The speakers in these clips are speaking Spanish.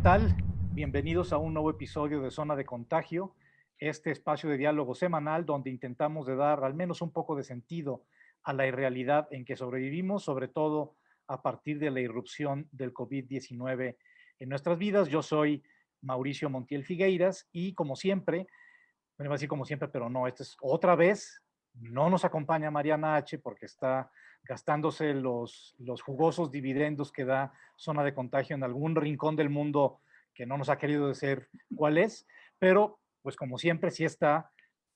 tal? Bienvenidos a un nuevo episodio de Zona de Contagio, este espacio de diálogo semanal donde intentamos de dar al menos un poco de sentido a la irrealidad en que sobrevivimos, sobre todo a partir de la irrupción del COVID-19 en nuestras vidas. Yo soy Mauricio Montiel Figueiras y como siempre, bueno, iba a decir como siempre, pero no, esta es otra vez, no nos acompaña Mariana H. porque está gastándose los jugosos dividendos que da Zona de Contagio en algún rincón del mundo que no nos ha querido decir cuál es, pero pues como siempre sí está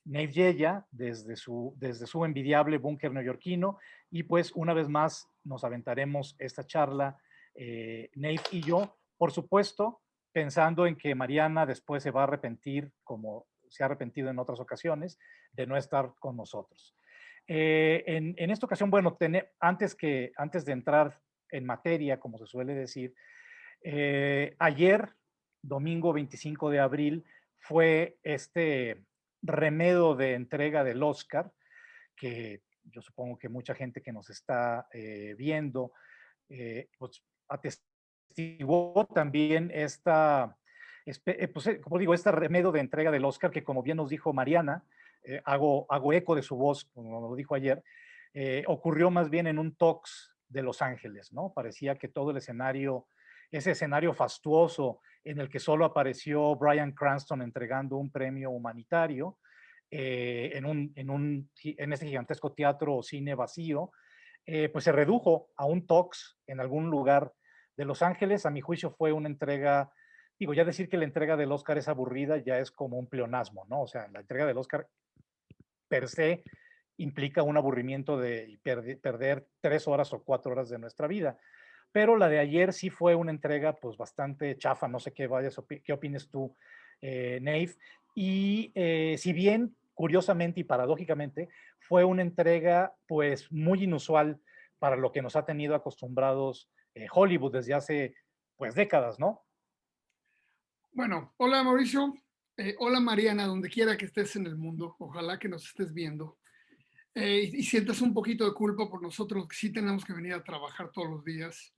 Nave Yeya desde su envidiable búnker neoyorquino y pues una vez más nos aventaremos esta charla, Nave y yo, por supuesto, pensando en que Mariana después se va a arrepentir, como se ha arrepentido en otras ocasiones, de no estar con nosotros. En esta ocasión, bueno, antes de entrar en materia, como se suele decir, ayer, domingo 25 de abril, fue este remedo de entrega del Oscar, que yo supongo que mucha gente que nos está viendo, pues atestiguó también como digo, este remedio de entrega del Oscar, que como bien nos dijo Mariana, hago eco de su voz, como lo dijo ayer, ocurrió más bien en un Tox de Los Ángeles, ¿no? Parecía que todo el escenario, ese escenario fastuoso en el que solo apareció Bryan Cranston entregando un premio humanitario, en este gigantesco teatro o cine vacío, pues se redujo a un Tox en algún lugar de Los Ángeles. A mi juicio fue una entrega, digo, ya decir que la entrega del Oscar es aburrida ya es como un pleonasmo, ¿no? O sea, la entrega del Oscar per se implica un aburrimiento de perder 3 horas o 4 horas de nuestra vida. Pero la de ayer sí fue una entrega pues bastante chafa, no sé qué opines tú, Nave. Y si bien, curiosamente y paradójicamente, fue una entrega pues muy inusual para lo que nos ha tenido acostumbrados Hollywood desde hace pues décadas, ¿no? Bueno, hola Mauricio, hola Mariana, donde quiera que estés en el mundo, ojalá que nos estés viendo y sientas un poquito de culpa por nosotros que sí tenemos que venir a trabajar todos los días.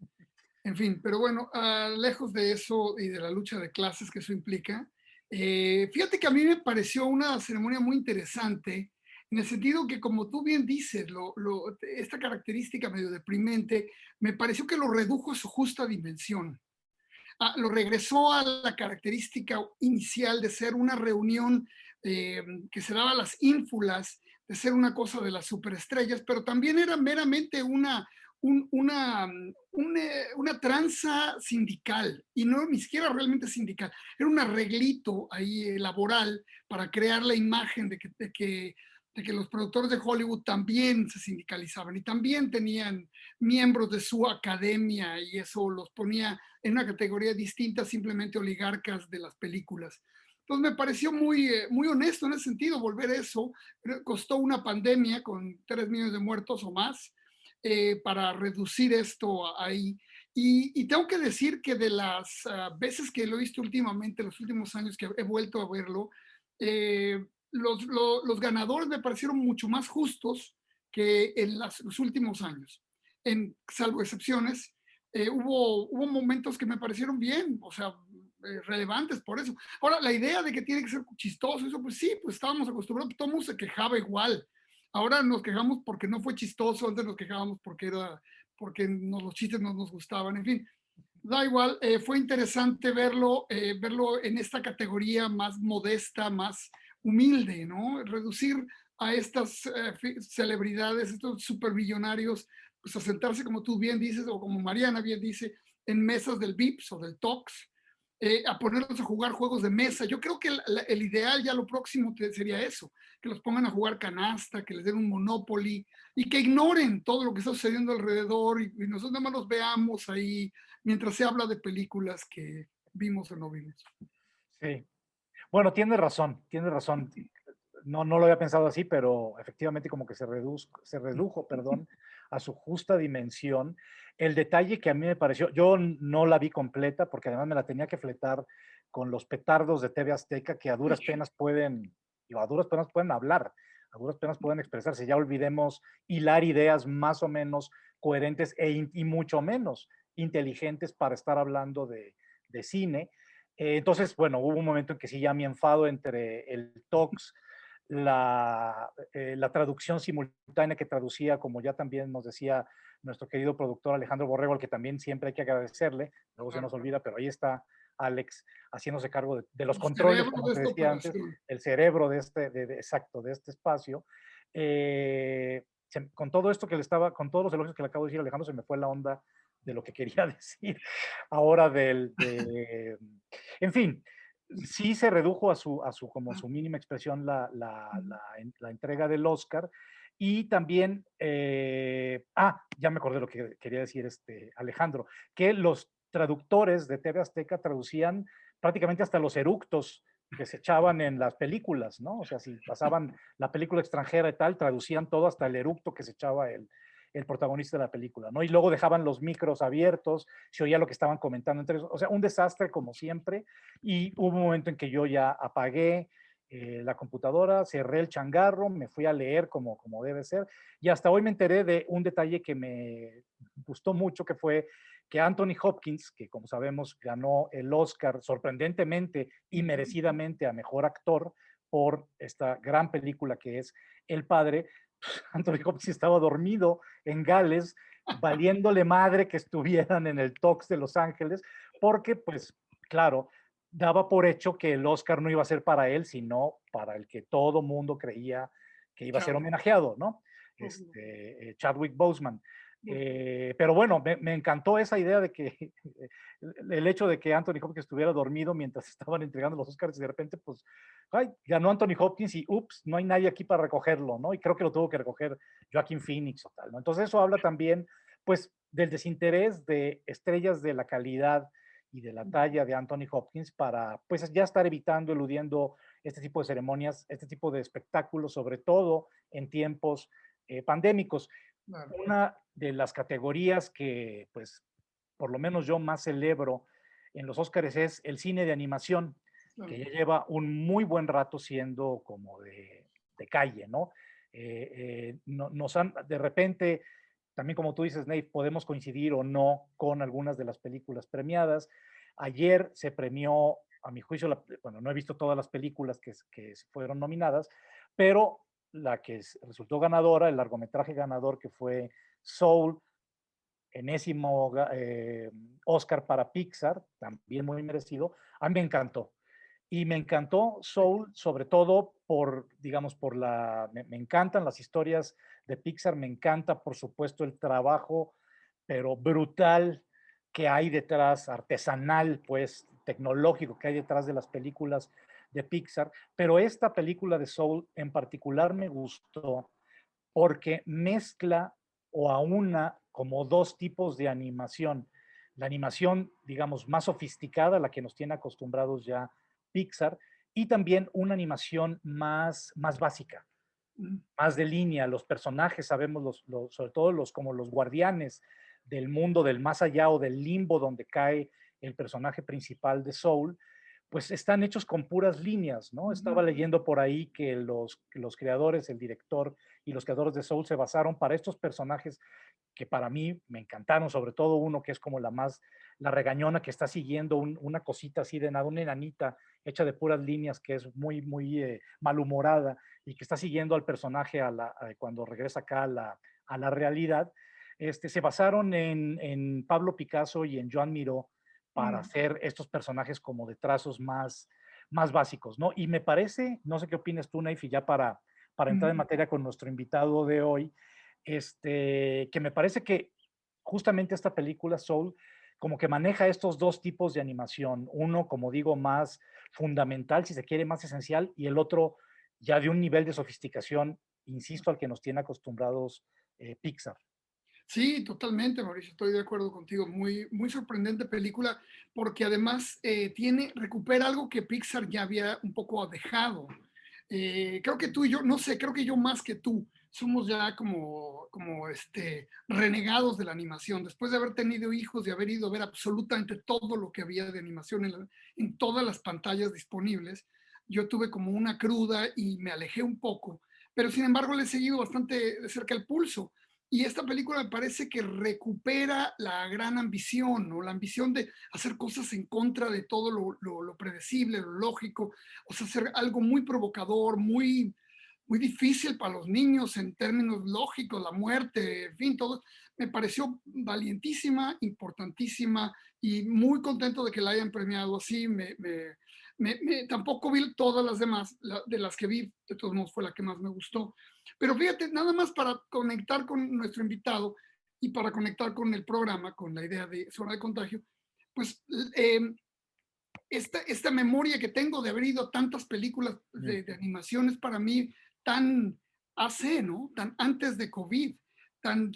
En fin, pero bueno, lejos de eso y de la lucha de clases que eso implica, fíjate que a mí me pareció una ceremonia muy interesante en el sentido que, como tú bien dices, esta característica medio deprimente, me pareció que lo redujo a su justa dimensión. Lo regresó a la característica inicial de ser una reunión que se daba a las ínfulas, de ser una cosa de las superestrellas, pero también era meramente una tranza sindical, y no ni siquiera realmente sindical, era un arreglito ahí laboral para crear la imagen de que los productores de Hollywood también se sindicalizaban y también tenían miembros de su academia, y eso los ponía en una categoría distinta, simplemente oligarcas de las películas. Entonces me pareció muy honesto en ese sentido volver eso. Costó una pandemia con 3 millones de muertos o más para reducir esto ahí. Y tengo que decir que de las veces que lo he visto últimamente, los últimos años que he vuelto a verlo, los ganadores me parecieron mucho más justos que en los últimos años, salvo excepciones. Hubo momentos que me parecieron bien, o sea, relevantes por eso. Ahora, la idea de que tiene que ser chistoso, eso pues sí, pues estábamos acostumbrados, todo el mundo se quejaba igual. Ahora nos quejamos porque no fue chistoso, antes nos quejábamos porque los chistes no nos gustaban, en fin. Da igual, fue interesante verlo en esta categoría más modesta, más humilde, ¿no? Reducir a estas celebridades, estos superbillonarios, pues a sentarse, como tú bien dices, o como Mariana bien dice, en mesas del VIPS o del TOX, a ponerlos a jugar juegos de mesa. Yo creo que el ideal ya lo próximo sería eso, que los pongan a jugar canasta, que les den un Monopoly y que ignoren todo lo que está sucediendo alrededor y nosotros nada más los veamos ahí mientras se habla de películas que vimos o no vimos. Sí. Bueno, tienes razón, tienes razón. No lo había pensado así, pero efectivamente como que se redujo, perdón, a su justa dimensión. El detalle que a mí me pareció, yo no la vi completa porque además me la tenía que fletar con los petardos de TV Azteca que a duras penas pueden, digo, a duras penas pueden hablar, a duras penas pueden expresarse. Ya olvidemos hilar ideas más o menos coherentes y mucho menos inteligentes para estar hablando de cine. Entonces, bueno, hubo un momento en que sí ya mi enfado entre el TOX, la traducción simultánea que traducía, como ya también nos decía nuestro querido productor Alejandro Borrego, al que también siempre hay que agradecerle, luego se Claro, nos claro. olvida, pero ahí está Alex haciéndose cargo de los El controles, cerebro como de te esta decía antes, operación. el cerebro de exacto, de este espacio. Con todo esto que le estaba, con todos los elogios que le acabo de decir, Alejandro, se me fue la onda de lo que quería decir ahora en fin, sí se redujo como Ah, su mínima expresión la entrega del Oscar. Y también, ya me acordé lo que quería decir Alejandro, que los traductores de TV Azteca traducían prácticamente hasta los eructos que se echaban en las películas, ¿no? O sea, si pasaban la película extranjera y tal, traducían todo hasta el eructo que se echaba el protagonista de la película, ¿no? Y luego dejaban los micros abiertos, se oía lo que estaban comentando entre ellos, o sea, un desastre como siempre. Y hubo un momento en que yo ya apagué la computadora, cerré el changarro, me fui a leer como debe ser, y hasta hoy me enteré de un detalle que me gustó mucho, que fue que Anthony Hopkins, que como sabemos ganó el Oscar sorprendentemente y merecidamente a mejor actor por esta gran película que es El Padre, Anthony Hopkins estaba dormido en Gales, valiéndole madre que estuvieran en el Tox de Los Ángeles, porque pues claro, daba por hecho que el Oscar no iba a ser para él, sino para el que todo mundo creía que iba a ser Chadwick. homenajeado, ¿no? Obvio. Chadwick Boseman. Pero bueno, me encantó esa idea de que el hecho de que Anthony Hopkins estuviera dormido mientras estaban entregando los Oscars y de repente, pues, ay, ganó Anthony Hopkins y ups, no hay nadie aquí para recogerlo, ¿no? Y creo que lo tuvo que recoger Joaquin Phoenix o tal, ¿no? Entonces eso habla también, pues, del desinterés de estrellas de la calidad y de la talla de Anthony Hopkins para, pues, ya estar evitando, eludiendo este tipo de ceremonias, este tipo de espectáculos, sobre todo en tiempos pandémicos. Claro, Una de las categorías que, pues, por lo menos yo más celebro en los Óscares es el cine de animación, que claro. ya lleva un muy buen rato siendo como de calle, ¿no? Nos han, de repente, también como tú dices, Nate, podemos coincidir o no con algunas de las películas premiadas. Ayer se premió, a mi juicio, bueno, no he visto todas las películas que fueron nominadas, pero la que resultó ganadora, el largometraje ganador que fue Soul, enésimo Oscar para Pixar, también muy merecido, a mí me encantó. Y me encantó Soul, sobre todo digamos, me encantan las historias de Pixar, me encanta, por supuesto, el trabajo, pero brutal que hay detrás, artesanal, pues, tecnológico que hay detrás de las películas de Pixar. Pero esta película de Soul en particular me gustó porque mezcla o aúna como dos tipos de animación. La animación, digamos, más sofisticada, la que nos tiene acostumbrados ya Pixar, y también una animación más básica, Mm, más de línea. Los personajes, sabemos, sobre todo como los guardianes del mundo del más allá o del limbo donde cae el personaje principal de Soul, pues están hechos con puras líneas, ¿no? ujú. Estaba leyendo por ahí que los creadores, el director y los creadores de Soul se basaron para estos personajes que para mí me encantaron, sobre todo uno que es como la regañona que está siguiendo una cosita así de nada, una enanita hecha de puras líneas que es muy malhumorada y que está siguiendo al personaje cuando regresa acá a la realidad. Se basaron en Pablo Picasso y en Joan Miró para Mm, hacer estos personajes como de trazos más básicos, ¿no? Y me parece, no sé qué opinas tú, Neif, y ya para entrar en mm. materia con nuestro invitado de hoy, que me parece que justamente esta película Soul como que maneja estos dos tipos de animación, uno, como digo, más fundamental, si se quiere, más esencial, y el otro ya de un nivel de sofisticación, insisto, al que nos tiene acostumbrados Pixar. Sí, totalmente, Mauricio, estoy de acuerdo contigo. Muy, muy sorprendente película, porque además recupera algo que Pixar ya había un poco dejado. Creo que tú y yo, no sé, creo que yo más que tú, somos ya como renegados de la animación. Después de haber tenido hijos, de haber ido a ver absolutamente todo lo que había de animación en todas las pantallas disponibles, yo tuve como una cruda y me alejé un poco, pero sin embargo le he seguido bastante de cerca el pulso. Y esta película me parece que recupera la gran ambición, ¿no? La ambición de hacer cosas en contra de todo lo predecible, lo lógico, o sea, hacer algo muy provocador, muy difícil para los niños en términos lógicos, la muerte, en fin, todo. Me pareció valientísima, importantísima y muy contento de que la hayan premiado así. Tampoco vi todas las demás, de las que vi, de todos modos fue la que más me gustó. Pero fíjate, nada más para conectar con nuestro invitado y para conectar con el programa, con la idea de zona de contagio, pues eh, esta memoria que tengo de haber ido a tantas películas Mm. de animación es para mí tan hace, ¿no? Tan antes de COVID, tan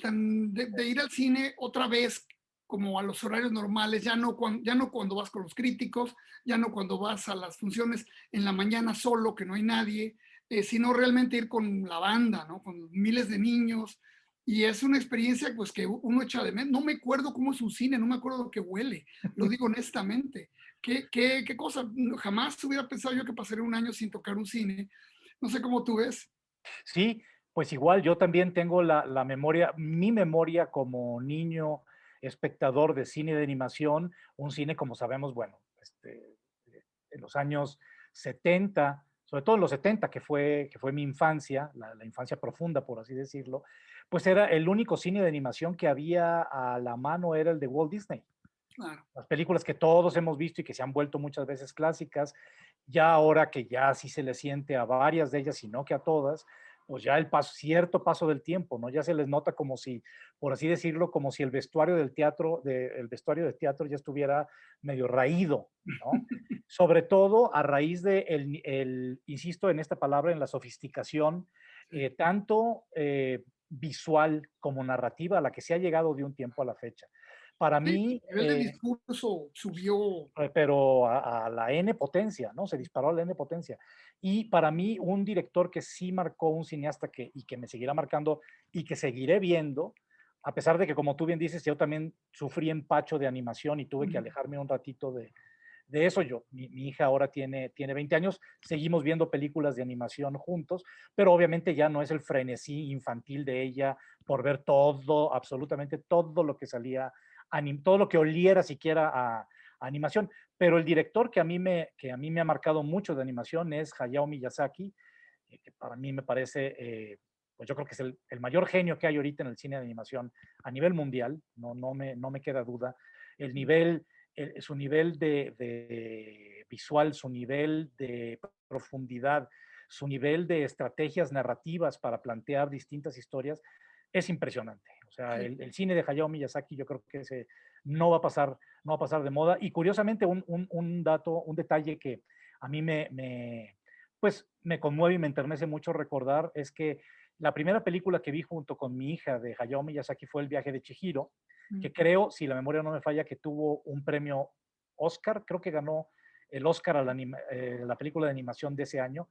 de ir al cine otra vez como a los horarios normales, ya no cuando vas con los críticos, ya no cuando vas a las funciones en la mañana solo, que no hay nadie, sino realmente ir con la banda, ¿no? Con miles de niños. Y es una experiencia pues que uno echa de menos. No me acuerdo cómo es un cine, no me acuerdo lo que huele, lo digo honestamente. ¿Qué cosa? Jamás hubiera pensado yo que pasaría un año sin tocar un cine. No sé cómo tú ves. Sí, pues igual yo también tengo la memoria, mi memoria como niño espectador de cine de animación, un cine como sabemos, bueno, en los años 70, sobre todo en los 70, que fue mi infancia, la infancia profunda, por así decirlo, pues era el único cine de animación que había a la mano, era el de Walt Disney. Claro. Las películas que todos hemos visto y que se han vuelto muchas veces clásicas, ya ahora que ya sí se le siente a varias de ellas, sino que a todas, pues ya cierto paso del tiempo, ¿no? Ya se les nota como si, por así decirlo, como si el vestuario del teatro, el vestuario de teatro ya estuviera medio raído, ¿no? Sobre todo a raíz de insisto en esta palabra, en la sofisticación, Sí. tanto visual como narrativa a la que se ha llegado de un tiempo a la fecha. Para Sí, mí, el nivel de discurso subió. pero a la N potencia, ¿no? Se disparó a la N potencia. Y para mí, un director que sí marcó, un cineasta y que me seguirá marcando y que seguiré viendo, a pesar de que, como tú bien dices, yo también sufrí empacho de animación y tuve que alejarme un ratito de eso. Mi hija ahora tiene 20 años, seguimos viendo películas de animación juntos, pero obviamente ya no es el frenesí infantil de ella por ver todo, absolutamente todo lo que salía, todo lo que oliera siquiera a animación. Pero el director que a mí me ha marcado mucho de animación es Hayao Miyazaki, que para mí me parece, pues yo creo que es el mayor genio que hay ahorita en el cine de animación a nivel mundial, no me queda duda. El nivel, su nivel de visual, su nivel de profundidad, su nivel de estrategias narrativas para plantear distintas historias, es impresionante. O sea, Sí. el cine de Hayao Miyazaki yo creo que no va a pasar, no va a pasar de moda. Y curiosamente, un dato, un detalle que a mí pues me conmueve y me enternece mucho recordar es que la primera película que vi junto con mi hija de Hayao Miyazaki fue El viaje de Chihiro, que creo, si la memoria no me falla, que tuvo un premio Oscar, creo que ganó el Oscar a la película de animación de ese año.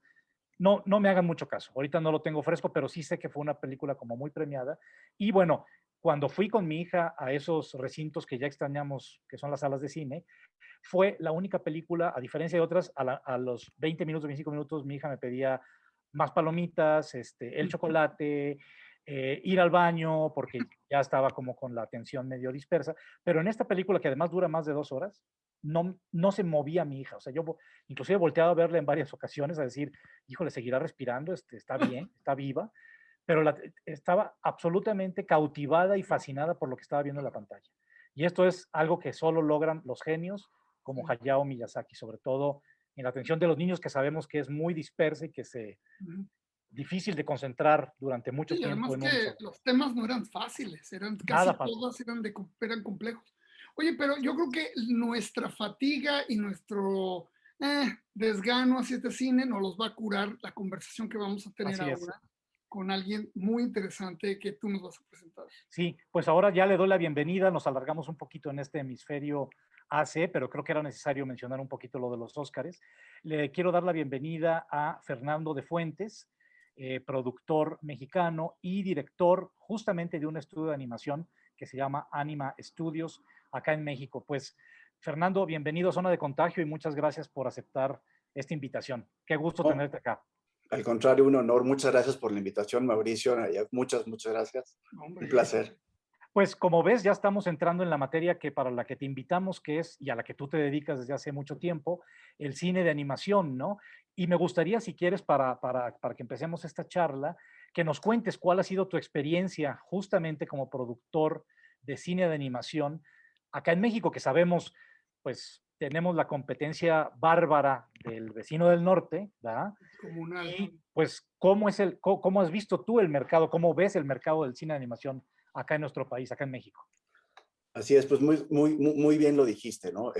No me hagan mucho caso, ahorita no lo tengo fresco, pero sí sé que fue una película como muy premiada. Y bueno, cuando fui con mi hija a esos recintos que ya extrañamos, que son las salas de cine, fue la única película, a diferencia de otras, a los 20 minutos, 25 minutos, mi hija me pedía más palomitas, el chocolate, ir al baño, porque ya estaba como con la atención medio dispersa. Pero en esta película, que además dura más de 2 horas, no se movía mi hija. O sea, yo inclusive volteaba a verla en varias ocasiones a decir, híjole, seguirá respirando, está bien, está viva, pero estaba absolutamente cautivada y fascinada por lo que estaba viendo en la pantalla. Y esto es algo que solo logran los genios como Sí. Hayao Miyazaki, sobre todo en la atención de los niños, que sabemos que es muy dispersa y que es difícil de concentrar durante mucho Sí, y tiempo además en que uno solo. los temas no eran fáciles, eran Nada casi fácil. todas eran complejos. Oye, pero yo creo que nuestra fatiga y nuestro desgano hacia este cine nos los va a curar la conversación que vamos a tener Así es. ahora con alguien muy interesante que tú nos vas a presentar. Sí, pues ahora ya le doy la bienvenida, nos alargamos un poquito en este hemisferio AC, pero creo que era necesario mencionar un poquito lo de los Óscares. Le quiero dar la bienvenida a Fernando de Fuentes, productor mexicano y director justamente de un estudio de animación que se llama Anima Studios acá en México. Pues Fernando, bienvenido a Zona de Contagio y muchas gracias por aceptar esta invitación. Qué gusto Oh, tenerte acá. Al contrario, un honor. Muchas gracias por la invitación, Mauricio. Muchas gracias. Hombre. Un placer. Pues como ves, ya estamos entrando en la materia que para la que te invitamos, que es, y a la que tú te dedicas desde hace mucho tiempo, el cine de animación, ¿no? Y me gustaría, si quieres, para que empecemos esta charla, que nos cuentes cuál ha sido tu experiencia justamente como productor de cine de animación acá en México, que sabemos, pues tenemos la competencia bárbara del vecino del norte, ¿verdad? Comunal. Y pues, ¿cómo has visto tú el mercado? ¿Cómo ves el mercado del cine de animación acá en nuestro país, acá en México? Así es, pues muy bien lo dijiste, ¿no?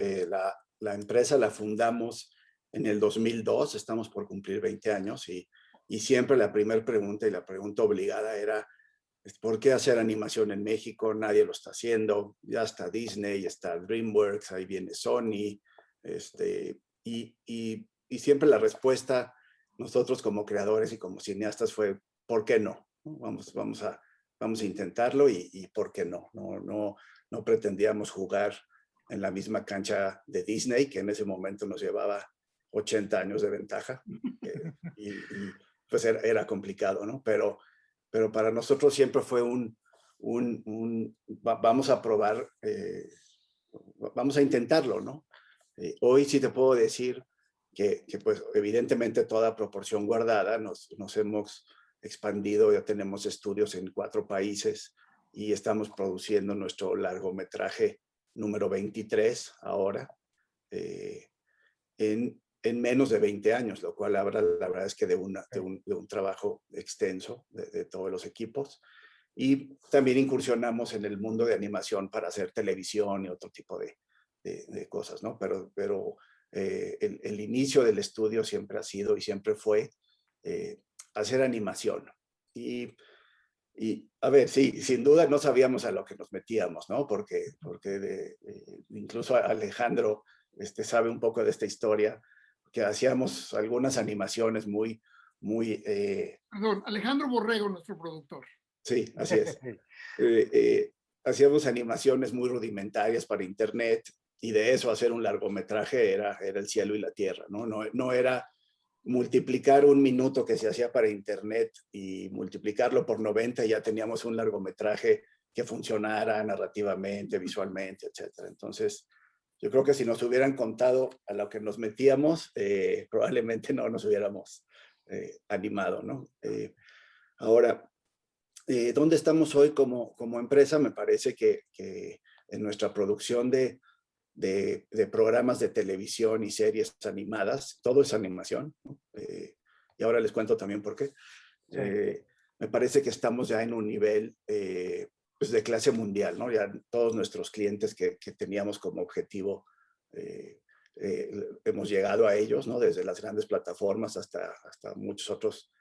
La empresa la fundamos en el 2002, estamos por cumplir 20 años y siempre la primera pregunta y la pregunta obligada era, ¿por qué hacer animación en México? Nadie lo está haciendo, ya está Disney, está DreamWorks, ahí viene Sony, y siempre la respuesta nosotros como creadores y como cineastas fue, ¿por qué no? Vamos a intentarlo y ¿por qué no? No pretendíamos jugar en la misma cancha de Disney, que en ese momento nos llevaba 80 años de ventaja, y pues era complicado, ¿no? Pero para nosotros siempre fue vamos a probar, vamos a intentarlo, ¿no? Hoy sí te puedo decir que pues evidentemente toda proporción guardada, nos hemos expandido, ya tenemos estudios en 4 países y estamos produciendo nuestro largometraje número 23 ahora, en menos de 20 años, lo cual habla, la verdad es que de un trabajo extenso de todos los equipos. Y también incursionamos en el mundo de animación para hacer televisión y otro tipo de cosas, ¿no? Pero el inicio del estudio siempre ha sido y siempre fue hacer animación. Y a ver, sí, sin duda no sabíamos a lo que nos metíamos, ¿no? Porque incluso Alejandro sabe un poco de esta historia, que hacíamos algunas animaciones muy... Perdón, Alejandro Borrego, nuestro productor. Sí, así es. Hacíamos animaciones muy rudimentarias para internet y de eso hacer un largometraje era el cielo y la tierra, ¿no? No era multiplicar un minuto que se hacía para internet y multiplicarlo por 90 y ya teníamos un largometraje que funcionara narrativamente, visualmente, etcétera. Entonces, yo creo que si nos hubieran contado a lo que nos metíamos, probablemente no nos hubiéramos animado, ¿no? Ahora, ¿dónde estamos hoy como empresa? Me parece que en nuestra producción de programas de televisión y series animadas, todo es animación, ¿no? Y ahora les cuento también por qué. Sí. Me parece que estamos ya en un nivel pues de clase mundial, ¿no? Ya todos nuestros clientes que teníamos como objetivo, hemos llegado a ellos, ¿no? Desde las grandes plataformas hasta muchos otros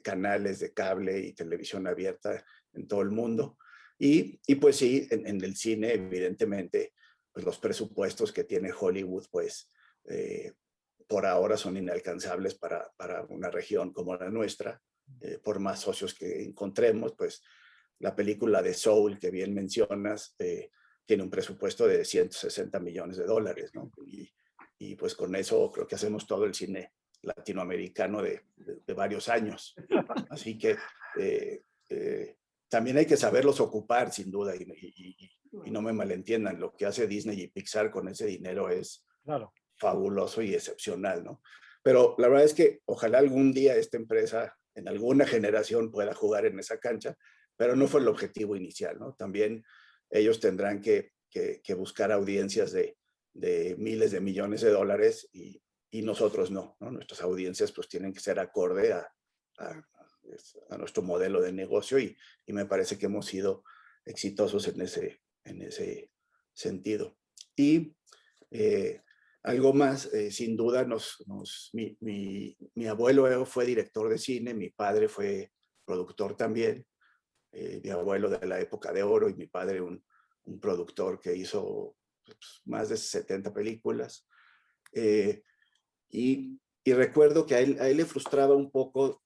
canales de cable y televisión abierta en todo el mundo. Y pues sí, en el cine, evidentemente, pues los presupuestos que tiene Hollywood, pues por ahora son inalcanzables para una región como la nuestra, por más socios que encontremos. Pues la película de Soul, que bien mencionas, tiene un presupuesto de $160 millones, ¿no? Y pues con eso creo que hacemos todo el cine latinoamericano de varios años. Así que también hay que saberlos ocupar, sin duda, y no me malentiendan, lo que hace Disney y Pixar con ese dinero es fabuloso y excepcional, ¿no? Pero la verdad es que ojalá algún día esta empresa en alguna generación pueda jugar en esa cancha, pero no fue el objetivo inicial, ¿no? También ellos tendrán que buscar audiencias de miles de millones de dólares y nosotros no, ¿no? Nuestras audiencias pues tienen que ser acorde a nuestro modelo de negocio y me parece que hemos sido exitosos en ese sentido. Y algo más, sin duda, mi abuelo fue director de cine, mi padre fue productor también, mi abuelo de la época de oro y mi padre un productor que hizo pues, más de 70 películas. Y recuerdo que a él le frustraba un poco,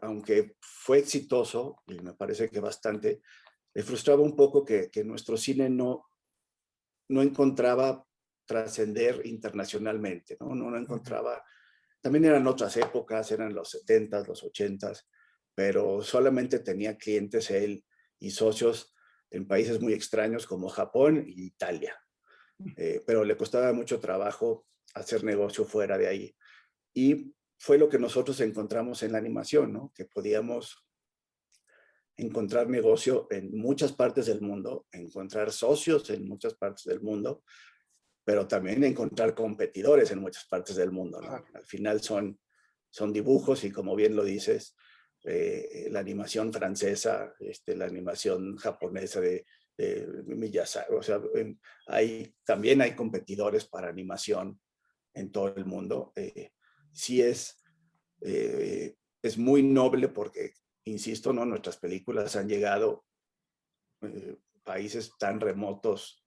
aunque fue exitoso, y me parece que bastante, le frustraba un poco que nuestro cine no encontraba trascender internacionalmente, ¿no? No encontraba también eran otras épocas, eran los 70s, los 80s, pero solamente tenía clientes él y socios en países muy extraños como Japón y Italia. Pero le costaba mucho trabajo hacer negocio fuera de ahí. Y fue lo que nosotros encontramos en la animación, ¿no? Que podíamos encontrar negocio en muchas partes del mundo, encontrar socios en muchas partes del mundo, pero también encontrar competidores en muchas partes del mundo, ¿no? Al final son dibujos y, como bien lo dices, la animación francesa, la animación japonesa de Miyazaki, o sea, también hay competidores para animación en todo el mundo. Sí es muy noble porque, insisto, ¿no? Nuestras películas han llegado a países tan remotos.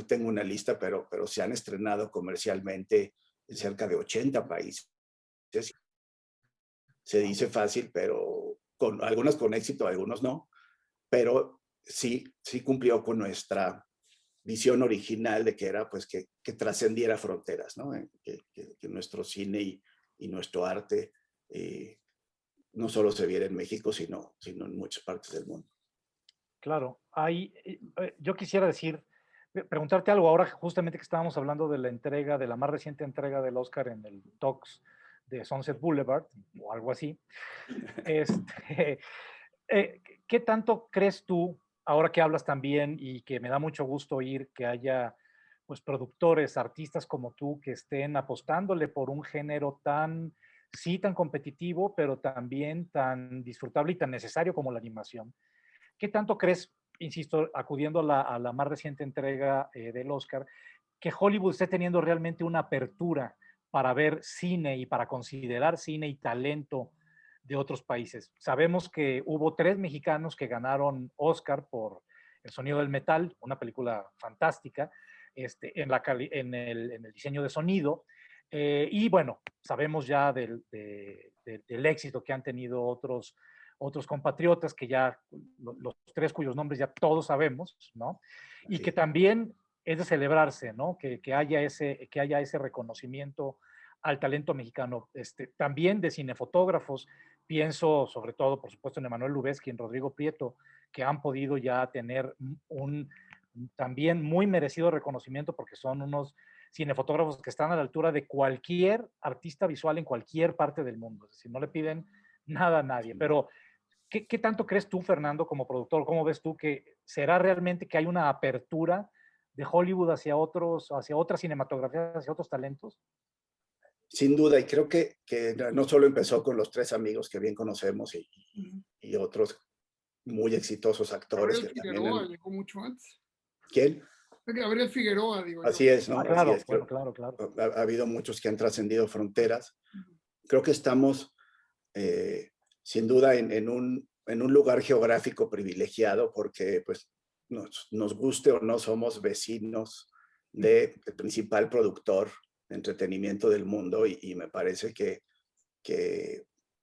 Tengo una lista, pero se han estrenado comercialmente en cerca de 80 países. Se dice fácil, pero algunas con éxito, algunos no. Pero sí cumplió con nuestra visión original de que era, pues, que trascendiera fronteras, ¿no? Que nuestro cine y nuestro arte no solo se viera en México, sino en muchas partes del mundo. Claro, yo quisiera preguntarte algo ahora, justamente que estábamos hablando de la más reciente entrega del Oscar en el Talks de Sunset Boulevard, o algo así. ¿Qué tanto crees tú, ahora que hablas también y que me da mucho gusto oír que haya, pues, productores, artistas como tú que estén apostándole por un género tan competitivo, pero también tan disfrutable y tan necesario como la animación? ¿Qué tanto crees, insisto, acudiendo a la más reciente entrega del Oscar, que Hollywood esté teniendo realmente una apertura para ver cine y para considerar cine y talento de otros países? Sabemos que hubo 3 mexicanos que ganaron Oscar por El sonido del metal, una película fantástica, en el diseño de sonido. Y bueno, sabemos ya del éxito que han tenido otros compatriotas, que ya los 3 cuyos nombres ya todos sabemos, ¿no? Y que también es de celebrarse, ¿no? Que haya ese reconocimiento al talento mexicano. También de cinefotógrafos, pienso sobre todo, por supuesto, en Emanuel Lubezki, en Rodrigo Prieto, que han podido ya tener un también muy merecido reconocimiento, porque son unos cinefotógrafos que están a la altura de cualquier artista visual en cualquier parte del mundo. Es decir, no le piden nada a nadie. Pero ¿qué tanto crees tú, Fernando, como productor? ¿Cómo ves tú que será realmente que hay una apertura de Hollywood hacia otras cinematografías, hacia otros talentos? Sin duda, y creo que no solo empezó con los 3 amigos que bien conocemos y otros muy exitosos actores. Gabriel Figueroa llegó mucho antes. ¿Quién? Gabriel Figueroa, digo yo. Así es, ¿no? Claro, Así es. bueno, claro. Ha habido muchos que han trascendido fronteras. Creo que estamos, sin duda, en un lugar geográfico privilegiado, porque, pues, nos guste o no, somos vecinos del principal productor de entretenimiento del mundo, y me parece que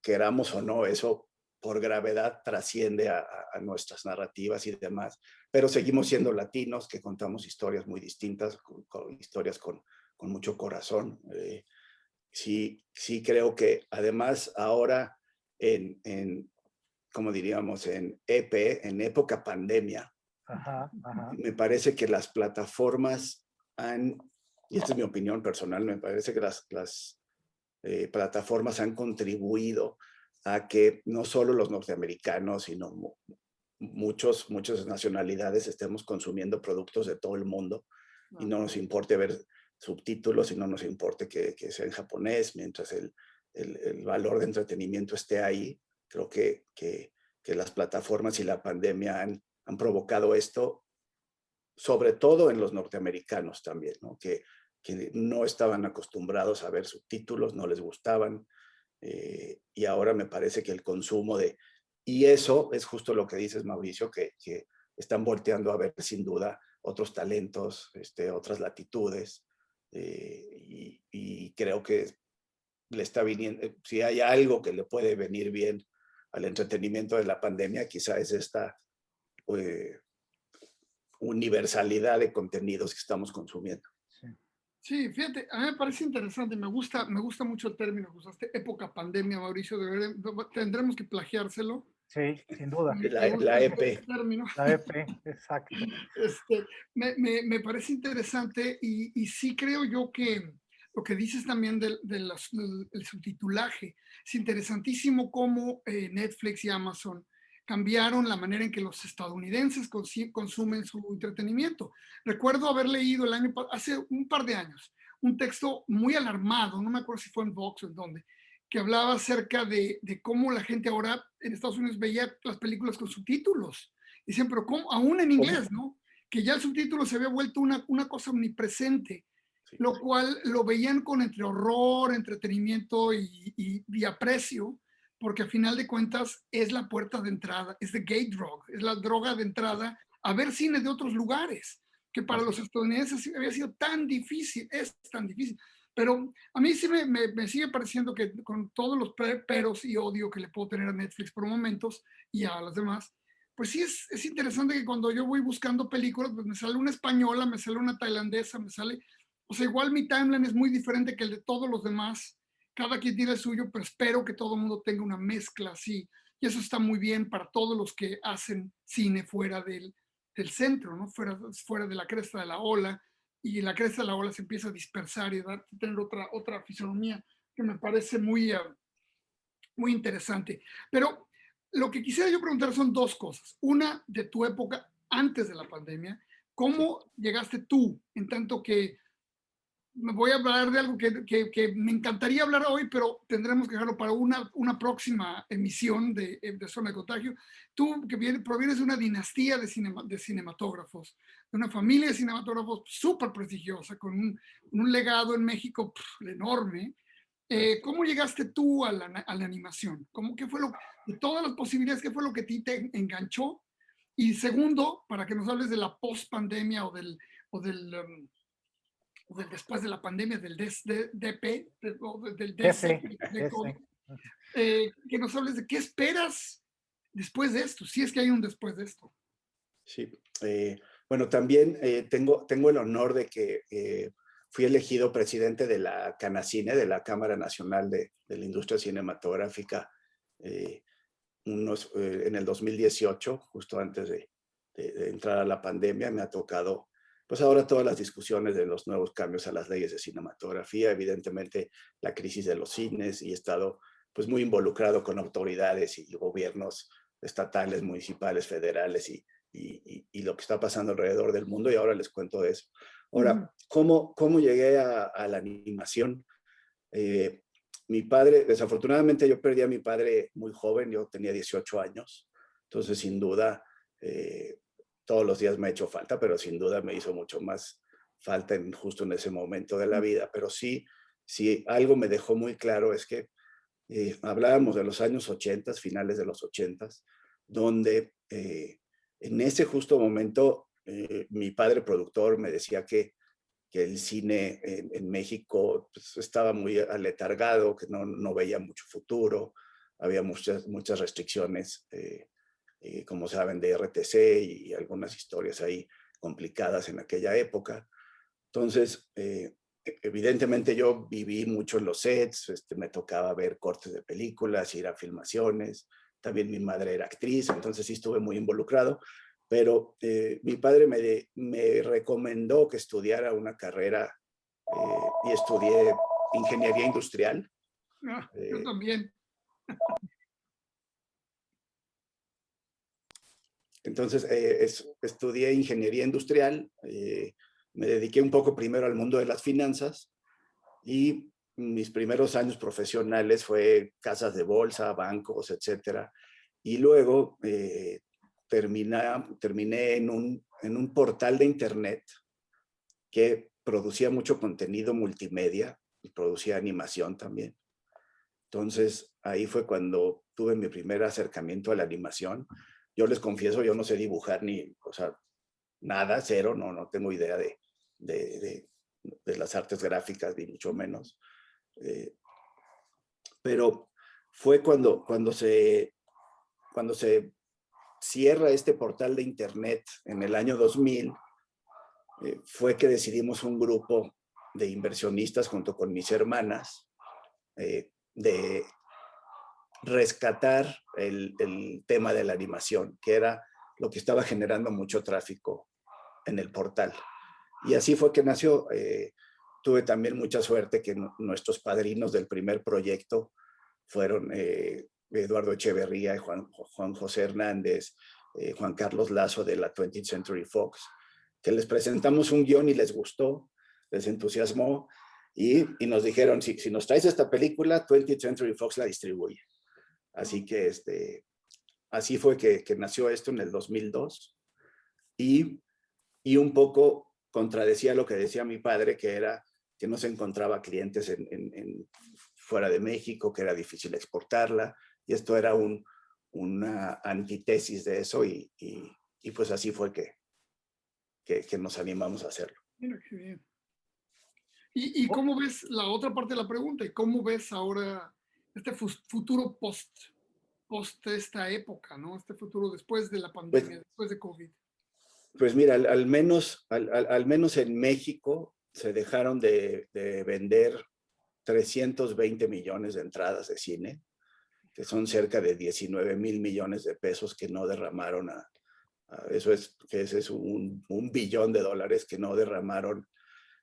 queramos o no, eso por gravedad trasciende a nuestras narrativas y demás, pero seguimos siendo latinos que contamos historias muy distintas, historias con mucho corazón. Sí creo que además ahora como diríamos, en época pandemia, me parece que las plataformas y esta es mi opinión personal, me parece que las plataformas han contribuido a que no solo los norteamericanos, sino muchas nacionalidades estemos consumiendo productos de todo el mundo y no nos importe ver subtítulos y no nos importe que sea en japonés, mientras el valor de entretenimiento esté ahí. Creo que las plataformas y la pandemia han provocado esto, sobre todo en los norteamericanos también, ¿no? Que no estaban acostumbrados a ver subtítulos, no les gustaban, y ahora me parece que el consumo y eso es justo lo que dices, Mauricio, que están volteando a ver sin duda otros talentos, otras latitudes, y creo que le está viniendo, si hay algo que le puede venir bien al entretenimiento de la pandemia, quizá es esta universalidad de contenidos que estamos consumiendo. Sí. Sí, fíjate, a mí me parece interesante, me gusta mucho el término que usaste, época pandemia, Mauricio, tendremos que plagiárselo. Sí, sin duda. Me gusta La ese EP. término. La EP, exacto. Me parece interesante y sí creo yo que lo que dices también del subtitulaje, es interesantísimo cómo Netflix y Amazon cambiaron la manera en que los estadounidenses consumen su entretenimiento. Recuerdo haber leído hace un par de años un texto muy alarmado, no me acuerdo si fue en Vox o en dónde, que hablaba acerca de cómo la gente ahora en Estados Unidos veía las películas con subtítulos. Dicen, pero ¿cómo? Aún en inglés, ¿no? Que ya el subtítulo se había vuelto una cosa omnipresente, Sí. lo cual lo veían con entre horror, entretenimiento y aprecio, porque al final de cuentas es la puerta de entrada, es the gate drug, es la droga de entrada a ver cine de otros lugares, que para los estadounidenses había sido tan difícil, es tan difícil. Pero a mí sí me sigue pareciendo que con todos los peros y odio que le puedo tener a Netflix por momentos y a las demás, pues sí es interesante que cuando yo voy buscando películas, pues me sale una española, me sale una tailandesa, me sale, o sea, igual mi timeline es muy diferente que el de todos los demás, cada quien tiene el suyo, pero espero que todo el mundo tenga una mezcla así, y eso está muy bien para todos los que hacen cine fuera del centro, ¿no? Fuera de la cresta de la ola, y la cresta de la ola se empieza a dispersar y a tener otra fisonomía que me parece muy interesante. Pero lo que quisiera yo preguntar son dos cosas. Una, de tu época antes de la pandemia, ¿cómo llegaste tú? En tanto que me voy a hablar de algo que me encantaría hablar hoy, pero tendremos que dejarlo para una próxima emisión de Zona de Contagio. Tú que provienes de una dinastía de cinematógrafos, de una familia de cinematógrafos súper prestigiosa, con un legado en México enorme. ¿Cómo llegaste tú a la animación? ¿Qué fue de todas las posibilidades, qué fue lo que a ti te enganchó? Y segundo, para que nos hables de la post-pandemia o del después de la pandemia, del DP, del DC, de COVID, que nos hables de qué esperas después de esto, si es que hay un después de esto. Sí, bueno, también tengo el honor de que fui elegido presidente de la Canacine, de la Cámara Nacional de la Industria Cinematográfica, en el 2018, justo antes de entrar a la pandemia. Me ha tocado, pues ahora todas las discusiones de los nuevos cambios a las leyes de cinematografía, evidentemente la crisis de los cines, y he estado pues muy involucrado con autoridades y gobiernos estatales, municipales, federales y lo que está pasando alrededor del mundo, y ahora les cuento de eso. Ahora, ¿cómo llegué a la animación? Mi padre, desafortunadamente yo perdí a mi padre muy joven, yo tenía 18 años, entonces sin duda todos los días me ha hecho falta, pero sin duda me hizo mucho más falta justo en ese momento de la vida. Pero sí algo me dejó muy claro es que hablábamos de los años 80, finales de los 80, donde en ese justo momento mi padre productor me decía que el cine en México pues, estaba muy aletargado, que no veía mucho futuro, había muchas restricciones, como saben, de RTC y algunas historias ahí complicadas en aquella época. Entonces, evidentemente yo viví mucho en los sets, me tocaba ver cortes de películas, ir a filmaciones, también mi madre era actriz, entonces sí estuve muy involucrado, pero mi padre me recomendó que estudiara una carrera y estudié ingeniería industrial. Yo también. Entonces, estudié ingeniería industrial, me dediqué un poco primero al mundo de las finanzas, y mis primeros años profesionales fue casas de bolsa, bancos, etcétera. Y luego terminé en un portal de internet que producía mucho contenido multimedia y producía animación también. Entonces, ahí fue cuando tuve mi primer acercamiento a la animación. Yo les confieso, yo no sé dibujar ni, o sea, nada, cero, no tengo idea de las artes gráficas, ni mucho menos. Pero fue cuando se cierra este portal de internet en el año 2000, fue que decidimos un grupo inversionistas junto con mis hermanas, de rescatar el tema de la animación, que era lo que estaba generando mucho tráfico en el portal. Y así fue que nació. Tuve también mucha suerte que nuestros padrinos del primer proyecto fueron Eduardo Echeverría, Juan José Hernández, Juan Carlos Lazo de la 20th Century Fox, que les presentamos un guión y les gustó, les entusiasmó y nos dijeron, si nos traes esta película, 20th Century Fox la distribuye. Así que así fue que nació esto en el 2002 y un poco contradecía lo que decía mi padre, que era que no se encontraba clientes fuera de México, que era difícil exportarla, y esto era una antítesis de eso, y pues así fue que nos animamos a hacerlo. Mira qué bien. ¿Y cómo ves la otra parte de la pregunta? ¿Y cómo ves ahora este futuro post esta época, ¿no? Este futuro después de la pandemia, después de COVID. Pues mira, al menos en México se dejaron de vender 320 millones de entradas de cine, que son cerca de 19,000 millones de pesos que no derramaron ese es un billón de dólares que no derramaron,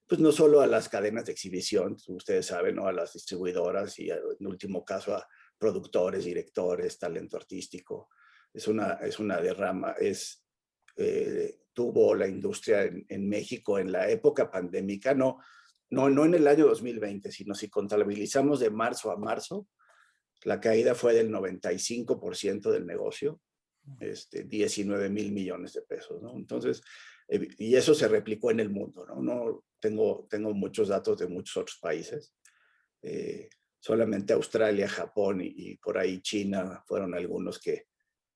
pues no solo a las cadenas de exhibición, ustedes saben, ¿no? A las distribuidoras y en último caso a productores, directores, talento artístico. Es una derrama, tuvo la industria en México en la época pandémica, no en el año 2020, sino si contabilizamos de marzo a marzo, la caída fue del 95% del negocio, 19,000 millones de pesos, ¿no? Entonces, y eso se replicó en el mundo, ¿no? Tengo muchos datos de muchos otros países. Solamente Australia, Japón y por ahí China fueron algunos que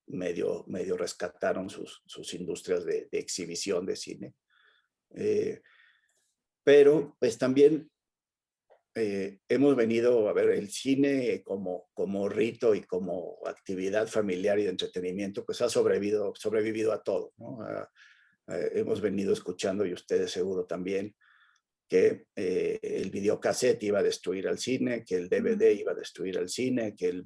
medio rescataron sus industrias de exhibición de cine. Pero pues también hemos venido a ver el cine como rito y como actividad familiar y de entretenimiento, pues ha sobrevivido a todo, ¿no? Hemos venido escuchando, y ustedes seguro también, que el videocassette iba a destruir al cine, que el DVD iba a destruir al cine, que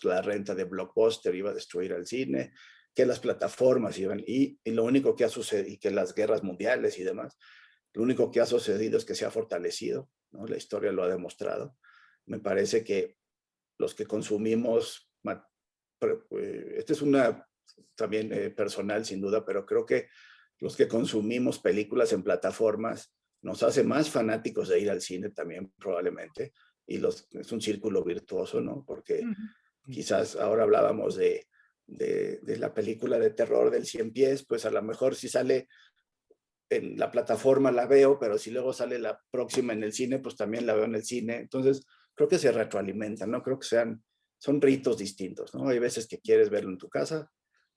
la renta de Blockbuster iba a destruir al cine, que las plataformas iban, y lo único que ha sucedido, y que las guerras mundiales y demás, lo único que ha sucedido es que se ha fortalecido, ¿no? La historia lo ha demostrado. Me parece que los que consumimos, esta es una también personal sin duda, pero creo que los que consumimos películas en plataformas nos hace más fanáticos de ir al cine también probablemente, y es un círculo virtuoso, ¿no? Porque quizás ahora hablábamos de la película de terror del 100 pies, pues a lo mejor si sale en la plataforma la veo, pero si luego sale la próxima en el cine, pues también la veo en el cine. Entonces, creo que se retroalimentan, ¿no? Creo que son ritos distintos, ¿no? Hay veces que quieres verlo en tu casa,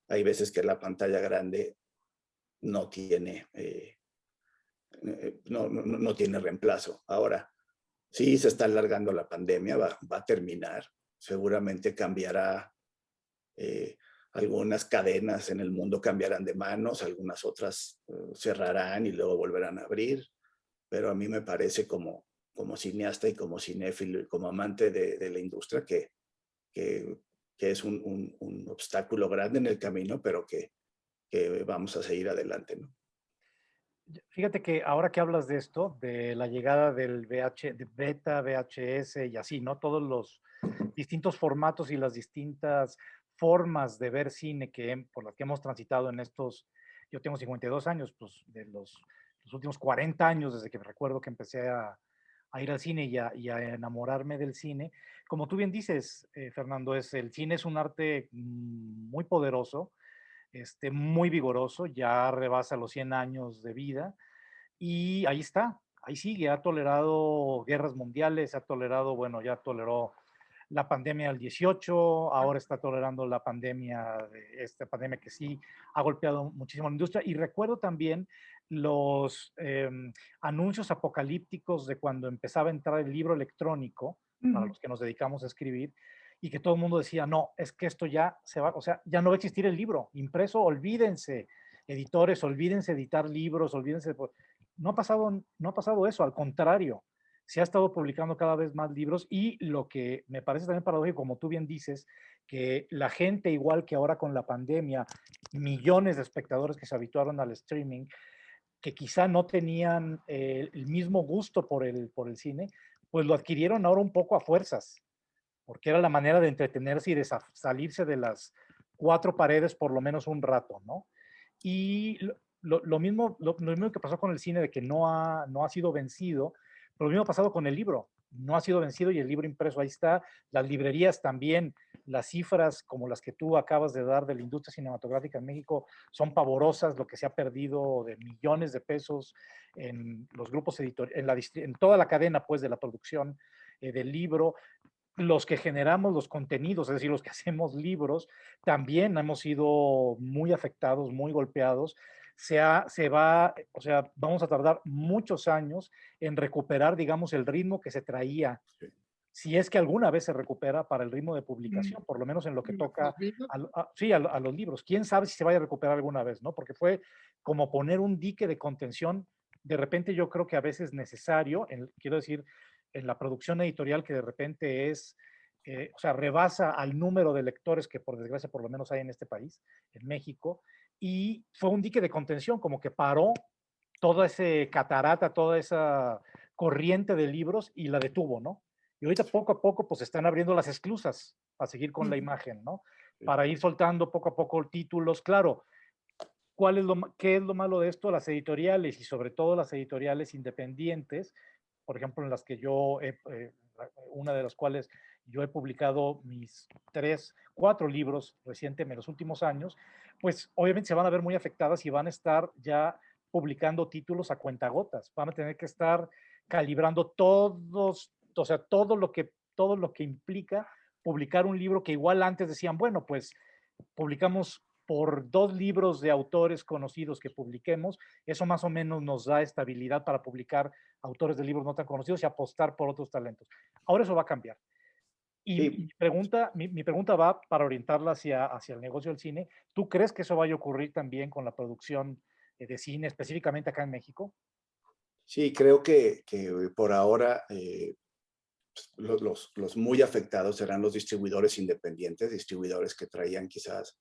hay veces que la pantalla grande no tiene, no tiene reemplazo. Ahora, sí se está alargando la pandemia, va a terminar, seguramente cambiará, algunas cadenas en el mundo cambiarán de manos, algunas otras cerrarán y luego volverán a abrir, pero a mí me parece como cineasta y como cinéfilo y como amante de la industria que es un obstáculo grande en el camino, pero que vamos a seguir adelante, ¿no? Fíjate que ahora que hablas de esto, de la llegada del de beta, VHS y así, ¿no? Todos los distintos formatos y las distintas formas de ver cine por las que hemos transitado en estos, yo tengo 52 años, pues de los últimos 40 años desde que recuerdo que empecé a ir al cine y a enamorarme del cine. Como tú bien dices, Fernando, el cine es un arte muy poderoso, muy vigoroso, ya rebasa los 100 años de vida y ahí está, ahí sigue, ha tolerado guerras mundiales, ha tolerado, bueno, ya toleró la pandemia del 18, ahora está tolerando la pandemia, esta pandemia que sí ha golpeado muchísimo a la industria. Y recuerdo también los anuncios apocalípticos de cuando empezaba a entrar el libro electrónico, para los que nos dedicamos a escribir, y que todo el mundo decía, no, es que esto ya se va, o sea, ya no va a existir el libro impreso, olvídense, editores, olvídense editar libros, olvídense, no ha pasado eso, al contrario, se ha estado publicando cada vez más libros y lo que me parece también paradójico, como tú bien dices, que la gente, igual que ahora con la pandemia, millones de espectadores que se habituaron al streaming, que quizá no tenían el mismo gusto por el cine, pues lo adquirieron ahora un poco a fuerzas, porque era la manera de entretenerse y de salirse de las cuatro paredes por lo menos un rato, ¿no? Y lo mismo que pasó con el cine, de que no ha sido vencido, pero lo mismo ha pasado con el libro. No ha sido vencido y el libro impreso ahí está. Las librerías también, las cifras como las que tú acabas de dar de la industria cinematográfica en México son pavorosas, lo que se ha perdido de millones de pesos en los grupos editoriales, en toda la cadena pues de la producción del libro. Los que generamos los contenidos, es decir, los que hacemos libros, también hemos sido muy afectados, muy golpeados. O sea, vamos a tardar muchos años en recuperar, digamos, el ritmo que se traía, si es que alguna vez se recupera para el ritmo de publicación, por lo menos en lo que toca a los libros. Quién sabe si se vaya a recuperar alguna vez, ¿no? Porque fue como poner un dique de contención. De repente yo creo que a veces necesario, quiero decir, en la producción editorial, que de repente o sea, rebasa al número de lectores que por desgracia por lo menos hay en este país, en México, y fue un dique de contención, como que paró toda esa catarata, toda esa corriente de libros y la detuvo, ¿no? Y ahorita poco a poco pues están abriendo las esclusas para seguir con la imagen, ¿no? Para ir soltando poco a poco títulos. Claro, ¿qué es lo malo de esto? Las editoriales y sobre todo las editoriales independientes, por ejemplo, en las que una de las cuales yo he publicado mis 4 libros recientemente en los últimos años, pues obviamente se van a ver muy afectadas y van a estar ya publicando títulos a cuentagotas. Van a tener que estar calibrando o sea, todo lo que implica publicar un libro que igual antes decían, bueno, pues publicamos por 2 libros de autores conocidos que publiquemos, eso más o menos nos da estabilidad para publicar autores de libros no tan conocidos y apostar por otros talentos. Ahora eso va a cambiar. Y Sí. mi pregunta va para orientarla hacia el negocio del cine. ¿Tú crees que eso vaya a ocurrir también con la producción de cine, específicamente acá en México? Sí, creo que por ahora los muy afectados serán los distribuidores independientes, distribuidores que traían quizás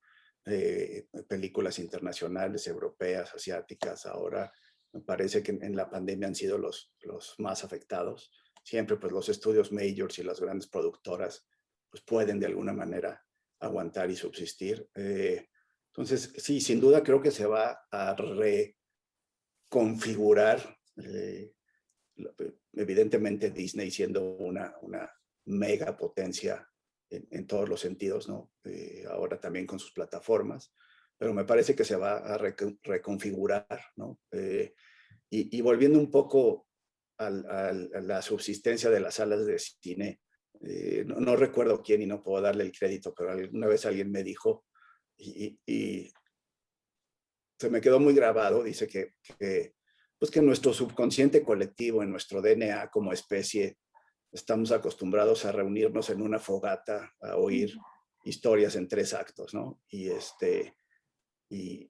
películas internacionales, europeas, asiáticas. Ahora me parece que en la pandemia han sido los más afectados. Siempre pues los estudios majors y las grandes productoras pues pueden de alguna manera aguantar y subsistir. Entonces, sí, sin duda creo que se va a reconfigurar. Evidentemente Disney siendo una mega potencia en todos los sentidos, ¿no? Ahora también con sus plataformas, pero me parece que se va a reconfigurar, ¿no? Y volviendo un poco a la subsistencia de las salas de cine, no recuerdo quién y no puedo darle el crédito, pero alguna vez alguien me dijo, y se me quedó muy grabado, dice pues que en nuestro subconsciente colectivo, en nuestro DNA como especie, estamos acostumbrados a reunirnos en una fogata, a oír historias en 3 actos, ¿no? Y, y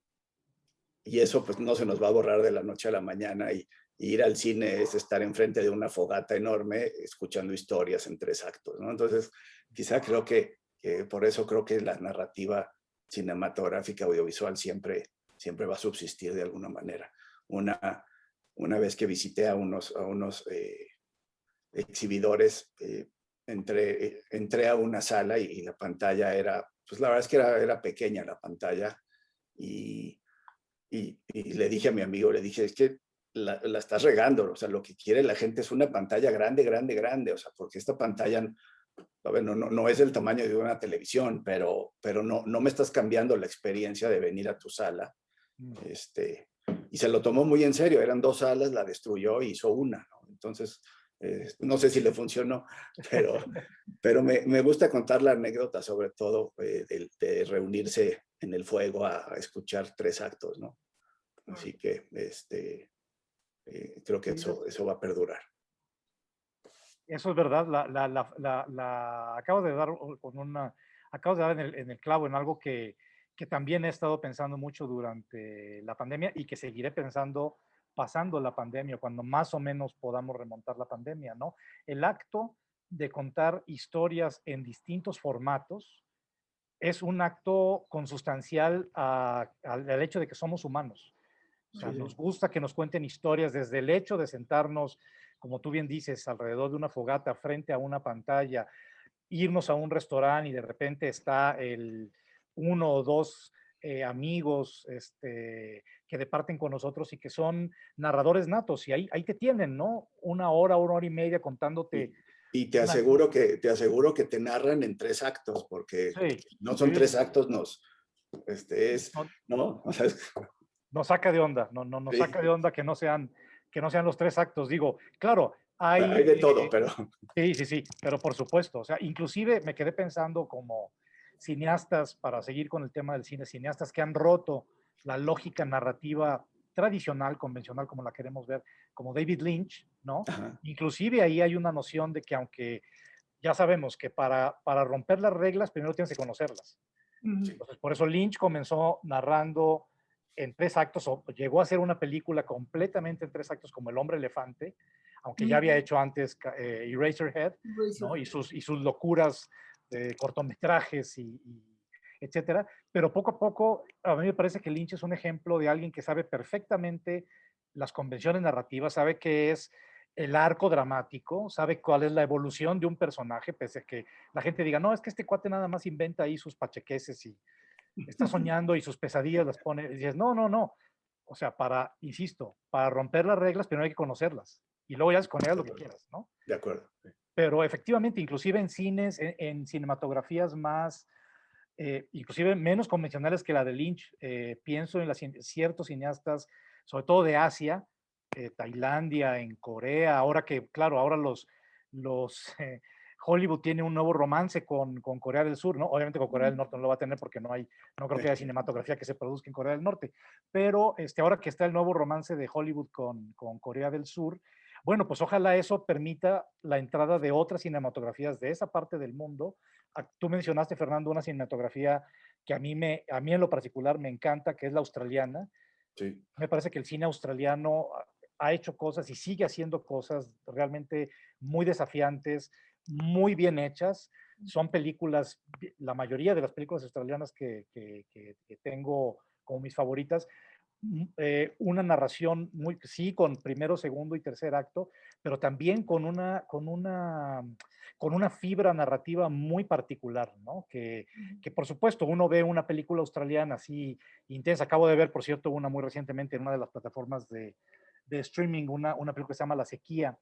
eso pues no se nos va a borrar de la noche a la mañana y ir al cine es estar enfrente de una fogata enorme escuchando historias en 3 actos, ¿no? Entonces, quizá creo que por eso creo que la narrativa cinematográfica audiovisual siempre va a subsistir de alguna manera. Una vez que visité a unos exhibidores, entré a una sala y la pantalla era, pues la verdad es que era pequeña la pantalla y le dije a mi amigo, le dije, es que la estás regando, o sea, lo que quiere la gente es una pantalla grande, grande, grande, o sea, porque esta pantalla, a ver, no es el tamaño de una televisión, pero no me estás cambiando la experiencia de venir a tu sala. Y se lo tomó muy en serio, eran 2 salas, la destruyó y hizo una, ¿no? Entonces, no sé si le funcionó, pero me gusta contar la anécdota, sobre todo de reunirse en el fuego a escuchar 3 actos, ¿no? Así que creo que eso va a perdurar. Eso es verdad, acabas de dar acabas de dar en el clavo en algo que también he estado pensando mucho durante la pandemia y que seguiré pensando pasando la pandemia, cuando más o menos podamos remontar la pandemia, ¿no? El acto de contar historias en distintos formatos es un acto consustancial al hecho de que somos humanos. O sea, nos gusta que nos cuenten historias desde el hecho de sentarnos, como tú bien dices, alrededor de una fogata frente a una pantalla, irnos a un restaurante y de repente está uno o dos amigos que departen con nosotros y que son narradores natos. Y ahí te tienen, ¿no? Una hora y media contándote. Y te aseguro que te narran en 3 actos, porque sí, no son 3 actos, ¿no? O sea, nos saca de onda, nos saca de onda que no sean los 3 actos. Digo, claro, hay de todo, pero... Sí, pero por supuesto, o sea, inclusive me quedé pensando como cineastas, para seguir con el tema del cine, cineastas que han roto la lógica narrativa tradicional, convencional, como la queremos ver, como David Lynch, ¿no? Ajá. Inclusive ahí hay una noción de que aunque ya sabemos que para romper las reglas, primero tienes que conocerlas. Entonces, por eso Lynch comenzó narrando en 3 actos, o llegó a hacer una película completamente en 3 actos como El Hombre Elefante, aunque ya había hecho antes Eraserhead, ¿no? y sus locuras de cortometrajes y etcétera. Pero poco a poco, a mí me parece que Lynch es un ejemplo de alguien que sabe perfectamente las convenciones narrativas, sabe qué es el arco dramático, sabe cuál es la evolución de un personaje, pese a que la gente diga, no, es que este cuate nada más inventa ahí sus pachequeses y está soñando y sus pesadillas las pone. Y dices, no. O sea, insisto, para romper las reglas, primero hay que conocerlas. Y luego ya es con ellas lo que quieras, ¿no? De acuerdo. Pero efectivamente, inclusive en cines, en cinematografías más, inclusive menos convencionales que la de Lynch, pienso en ciertos cineastas, sobre todo de Asia, Tailandia, en Corea, ahora que, claro, ahora los Hollywood tiene un nuevo romance con Corea del Sur, ¿no? Obviamente con Corea del Norte no lo va a tener porque no creo que haya cinematografía que se produzca en Corea del Norte, pero ahora que está el nuevo romance de Hollywood con Corea del Sur, bueno, pues ojalá eso permita la entrada de otras cinematografías de esa parte del mundo. Tú mencionaste, Fernando, una cinematografía que a mí en lo particular me encanta, que es la australiana. Sí. Me parece que el cine australiano ha hecho cosas y sigue haciendo cosas realmente muy desafiantes, muy bien hechas. Son películas, la mayoría de las películas australianas que tengo como mis favoritas, una narración sí, con primero, segundo y tercer acto, pero también con una fibra narrativa muy particular, ¿no? Que por supuesto uno ve una película australiana así intensa. Acabo de ver, por cierto, una muy recientemente en una de las plataformas de streaming, una película que se llama La Sequía.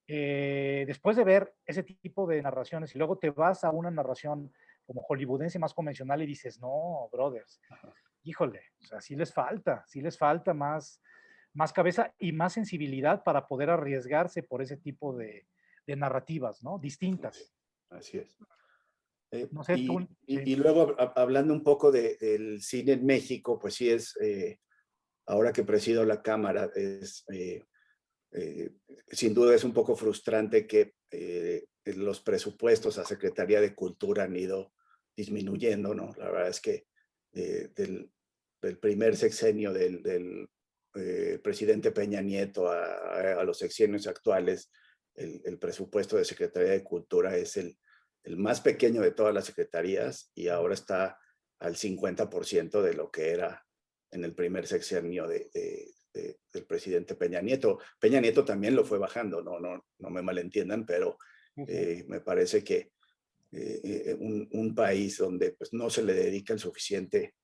Después de ver ese tipo de narraciones y luego te vas a una narración como hollywoodense más convencional y dices, no, brothers, híjole, o sea, sí les falta más cabeza y más sensibilidad para poder arriesgarse por ese tipo de narrativas, ¿no? Distintas. Así es. No sé, tú. Y luego, hablando un poco del cine en México, pues sí es, ahora que presido la Cámara, sin duda es un poco frustrante que los presupuestos a Secretaría de Cultura han ido disminuyendo, ¿no? La verdad es que del primer sexenio del presidente Peña Nieto a los sexenios actuales, el presupuesto de Secretaría de Cultura es el más pequeño de todas las secretarías y ahora está al 50% de lo que era en el primer sexenio del presidente Peña Nieto. Peña Nieto también lo fue bajando, no me malentiendan, pero me parece que un país donde pues, no se le dedica el suficiente,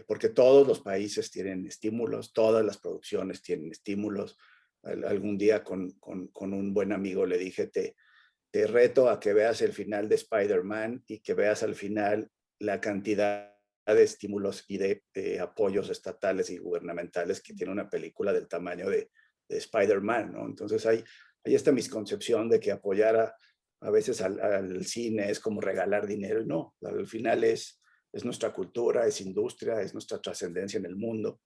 porque todos los países tienen estímulos, todas las producciones tienen estímulos. Algún día con un buen amigo le dije, te reto a que veas el final de Spider-Man y que veas al final la cantidad de estímulos y de apoyos estatales y gubernamentales que tiene una película del tamaño de Spider-Man, ¿no? Entonces ahí está mi concepción de que apoyar a veces al cine es como regalar dinero. No, al final es nuestra cultura, es industria, es nuestra trascendencia en el mundo.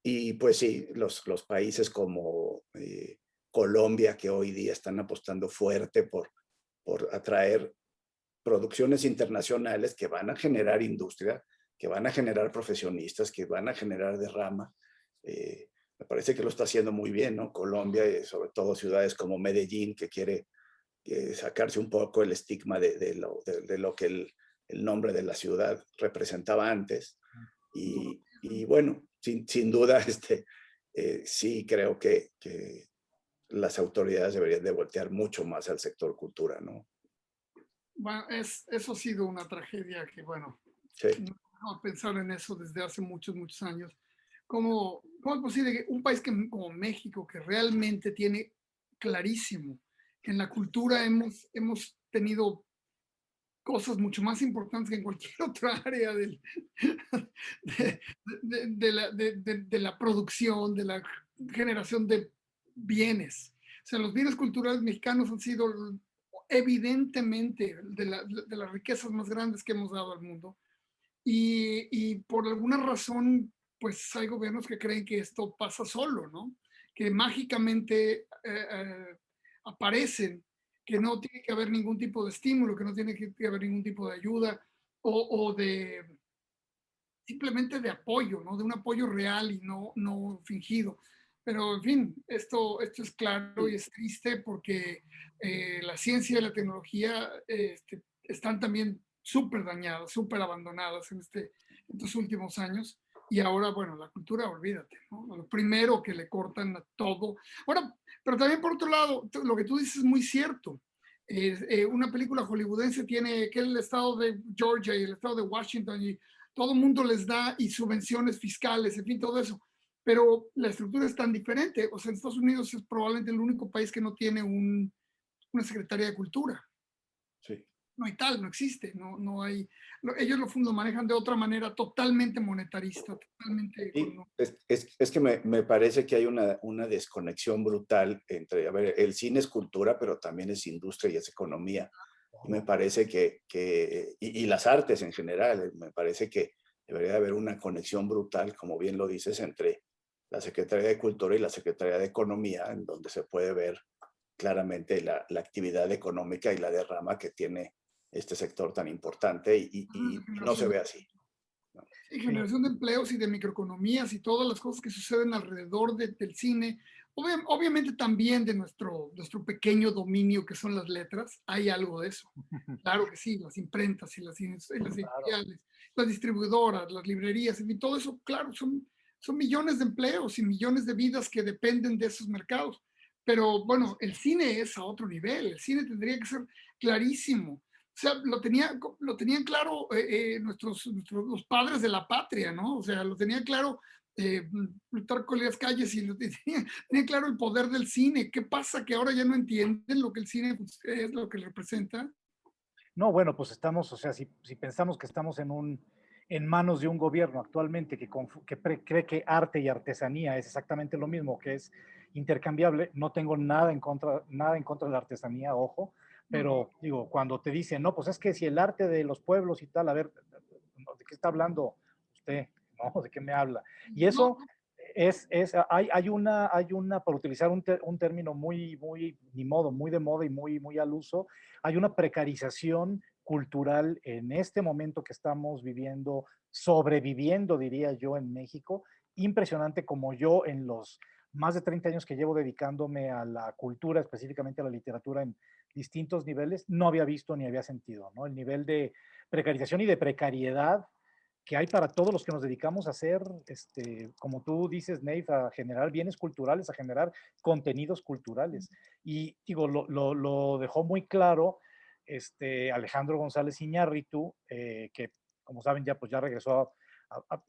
Y pues sí, los países como Colombia, que hoy día están apostando fuerte por atraer producciones internacionales que van a generar industria, que van a generar profesionistas, que van a generar derrama. Me parece que lo está haciendo muy bien, ¿no? Colombia, sobre todo ciudades como Medellín, que quiere sacarse un poco el estigma de lo que el nombre de la ciudad representaba antes. Y bueno, sin duda, sí creo que las autoridades deberían de voltear mucho más al sector cultura, ¿no? Bueno, eso ha sido una tragedia que, bueno, Sí. no pensar en eso desde hace muchos, muchos años. ¿Cómo es posible que un país como México, que realmente tiene clarísimo que en la cultura hemos tenido cosas mucho más importantes que en cualquier otra área de la producción, de la generación de bienes? O sea, los bienes culturales mexicanos han sido evidentemente de las riquezas más grandes que hemos dado al mundo. Y por alguna razón, pues hay gobiernos que creen que esto pasa solo, ¿no? Que mágicamente aparecen, que no tiene que haber ningún tipo de estímulo, que no tiene que haber ningún tipo de ayuda o de simplemente de apoyo, ¿no? De un apoyo real y no fingido. Pero, en fin, esto es claro y es triste porque la ciencia y la tecnología están también súper dañadas, súper abandonadas en estos últimos años. Y ahora, bueno, la cultura, olvídate, ¿no? Lo primero que le cortan a todo. Ahora, pero también por otro lado, lo que tú dices es muy cierto. Una película hollywoodense tiene que el estado de Georgia y el estado de Washington y todo el mundo les da y subvenciones fiscales, en fin, todo eso. Pero la estructura es tan diferente. O sea, en Estados Unidos es probablemente el único país que no tiene una secretaría de cultura. Sí. No hay tal, no existe, no hay. Ellos lo manejan de otra manera totalmente monetarista, totalmente. Sí, es que me parece que hay una desconexión brutal entre, a ver, el cine es cultura, pero también es industria y es economía. Y me parece y las artes en general, me parece que debería haber una conexión brutal, como bien lo dices, entre la Secretaría de Cultura y la Secretaría de Economía, en donde se puede ver claramente la actividad económica y la derrama que tiene este sector tan importante y no se ve así, ¿no? Y generación de empleos y de microeconomías y todas las cosas que suceden alrededor del cine. Obviamente también de nuestro pequeño dominio que son las letras, hay algo de eso. Claro que sí, las imprentas y las editoriales, las distribuidoras, las librerías, y todo eso, claro, son millones de empleos y millones de vidas que dependen de esos mercados. Pero bueno, el cine es a otro nivel, el cine tendría que ser clarísimo. O sea, lo tenían claro los padres de la patria, ¿no? O sea, lo tenían claro Plutarco Elías Calles y tenían claro el poder del cine. ¿Qué pasa? Que ahora ya no entienden lo que el cine es, lo que representa. No, bueno, pues estamos, o sea, si pensamos que estamos en manos de un gobierno actualmente que cree que arte y artesanía es exactamente lo mismo, que es intercambiable, no tengo nada en contra de la artesanía, ojo, pero digo, cuando te dicen, no, pues es que si el arte de los pueblos y tal, a ver, ¿de qué está hablando usted? ¿No? ¿De qué me habla? Y eso hay una, por utilizar un término muy, ni modo, muy de moda y muy al uso, hay una precarización cultural en este momento que estamos viviendo, sobreviviendo, diría yo, en México, impresionante como yo en los más de 30 años que llevo dedicándome a la cultura, específicamente a la literatura en distintos niveles, no había visto ni había sentido, ¿no? El nivel de precarización y de precariedad que hay para todos los que nos dedicamos a hacer, como tú dices, Neif, a generar bienes culturales, a generar contenidos culturales. Y digo, lo dejó muy claro Alejandro González Iñárritu, que como saben ya, pues ya regresó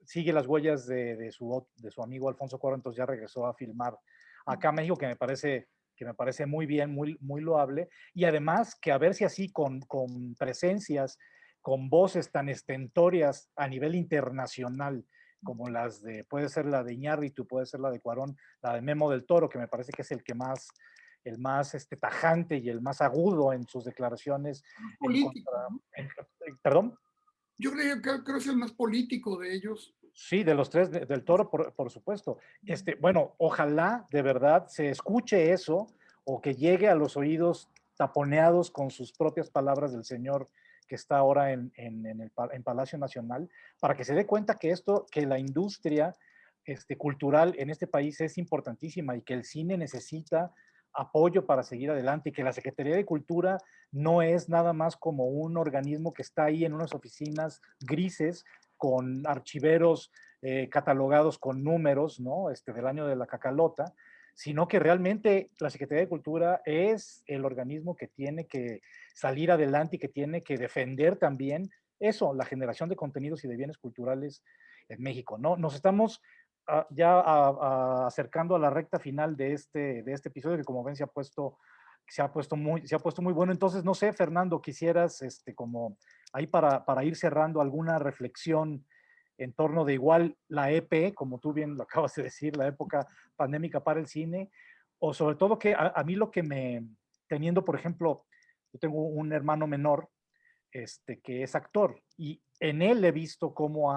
sigue las huellas de su amigo Alfonso Cuarón, entonces ya regresó a filmar acá a México, que me parece muy bien, muy loable, y además que a ver si así con presencias, con voces tan estentorias a nivel internacional, como puede ser la de Iñárritu, puede ser la de Cuarón, la de Memo del Toro, que me parece que es el más tajante y el más agudo en sus declaraciones. Político, ¿no? ¿Perdón? Yo creo que es el más político de ellos. Sí, de los tres, del Toro, por supuesto. Bueno, ojalá de verdad se escuche eso o que llegue a los oídos taponeados con sus propias palabras del señor que está ahora en Palacio Nacional, para que se dé cuenta que la industria cultural en este país es importantísima y que el cine necesita apoyo para seguir adelante y que la Secretaría de Cultura no es nada más como un organismo que está ahí en unas oficinas grises con archiveros catalogados con números, ¿no? Del año de la cacalota, sino que realmente la Secretaría de Cultura es el organismo que tiene que salir adelante y que tiene que defender también eso, la generación de contenidos y de bienes culturales en México, ¿no? Nos estamos acercando a la recta final de este episodio que, como ven, se ha puesto muy bueno. Entonces, no sé, Fernando, quisieras como ahí para ir cerrando alguna reflexión en torno de igual la EP, como tú bien lo acabas de decir, la época pandémica para el cine, o sobre todo que a mí lo que teniendo, por ejemplo, yo tengo un hermano menor que es actor y en él he visto cómo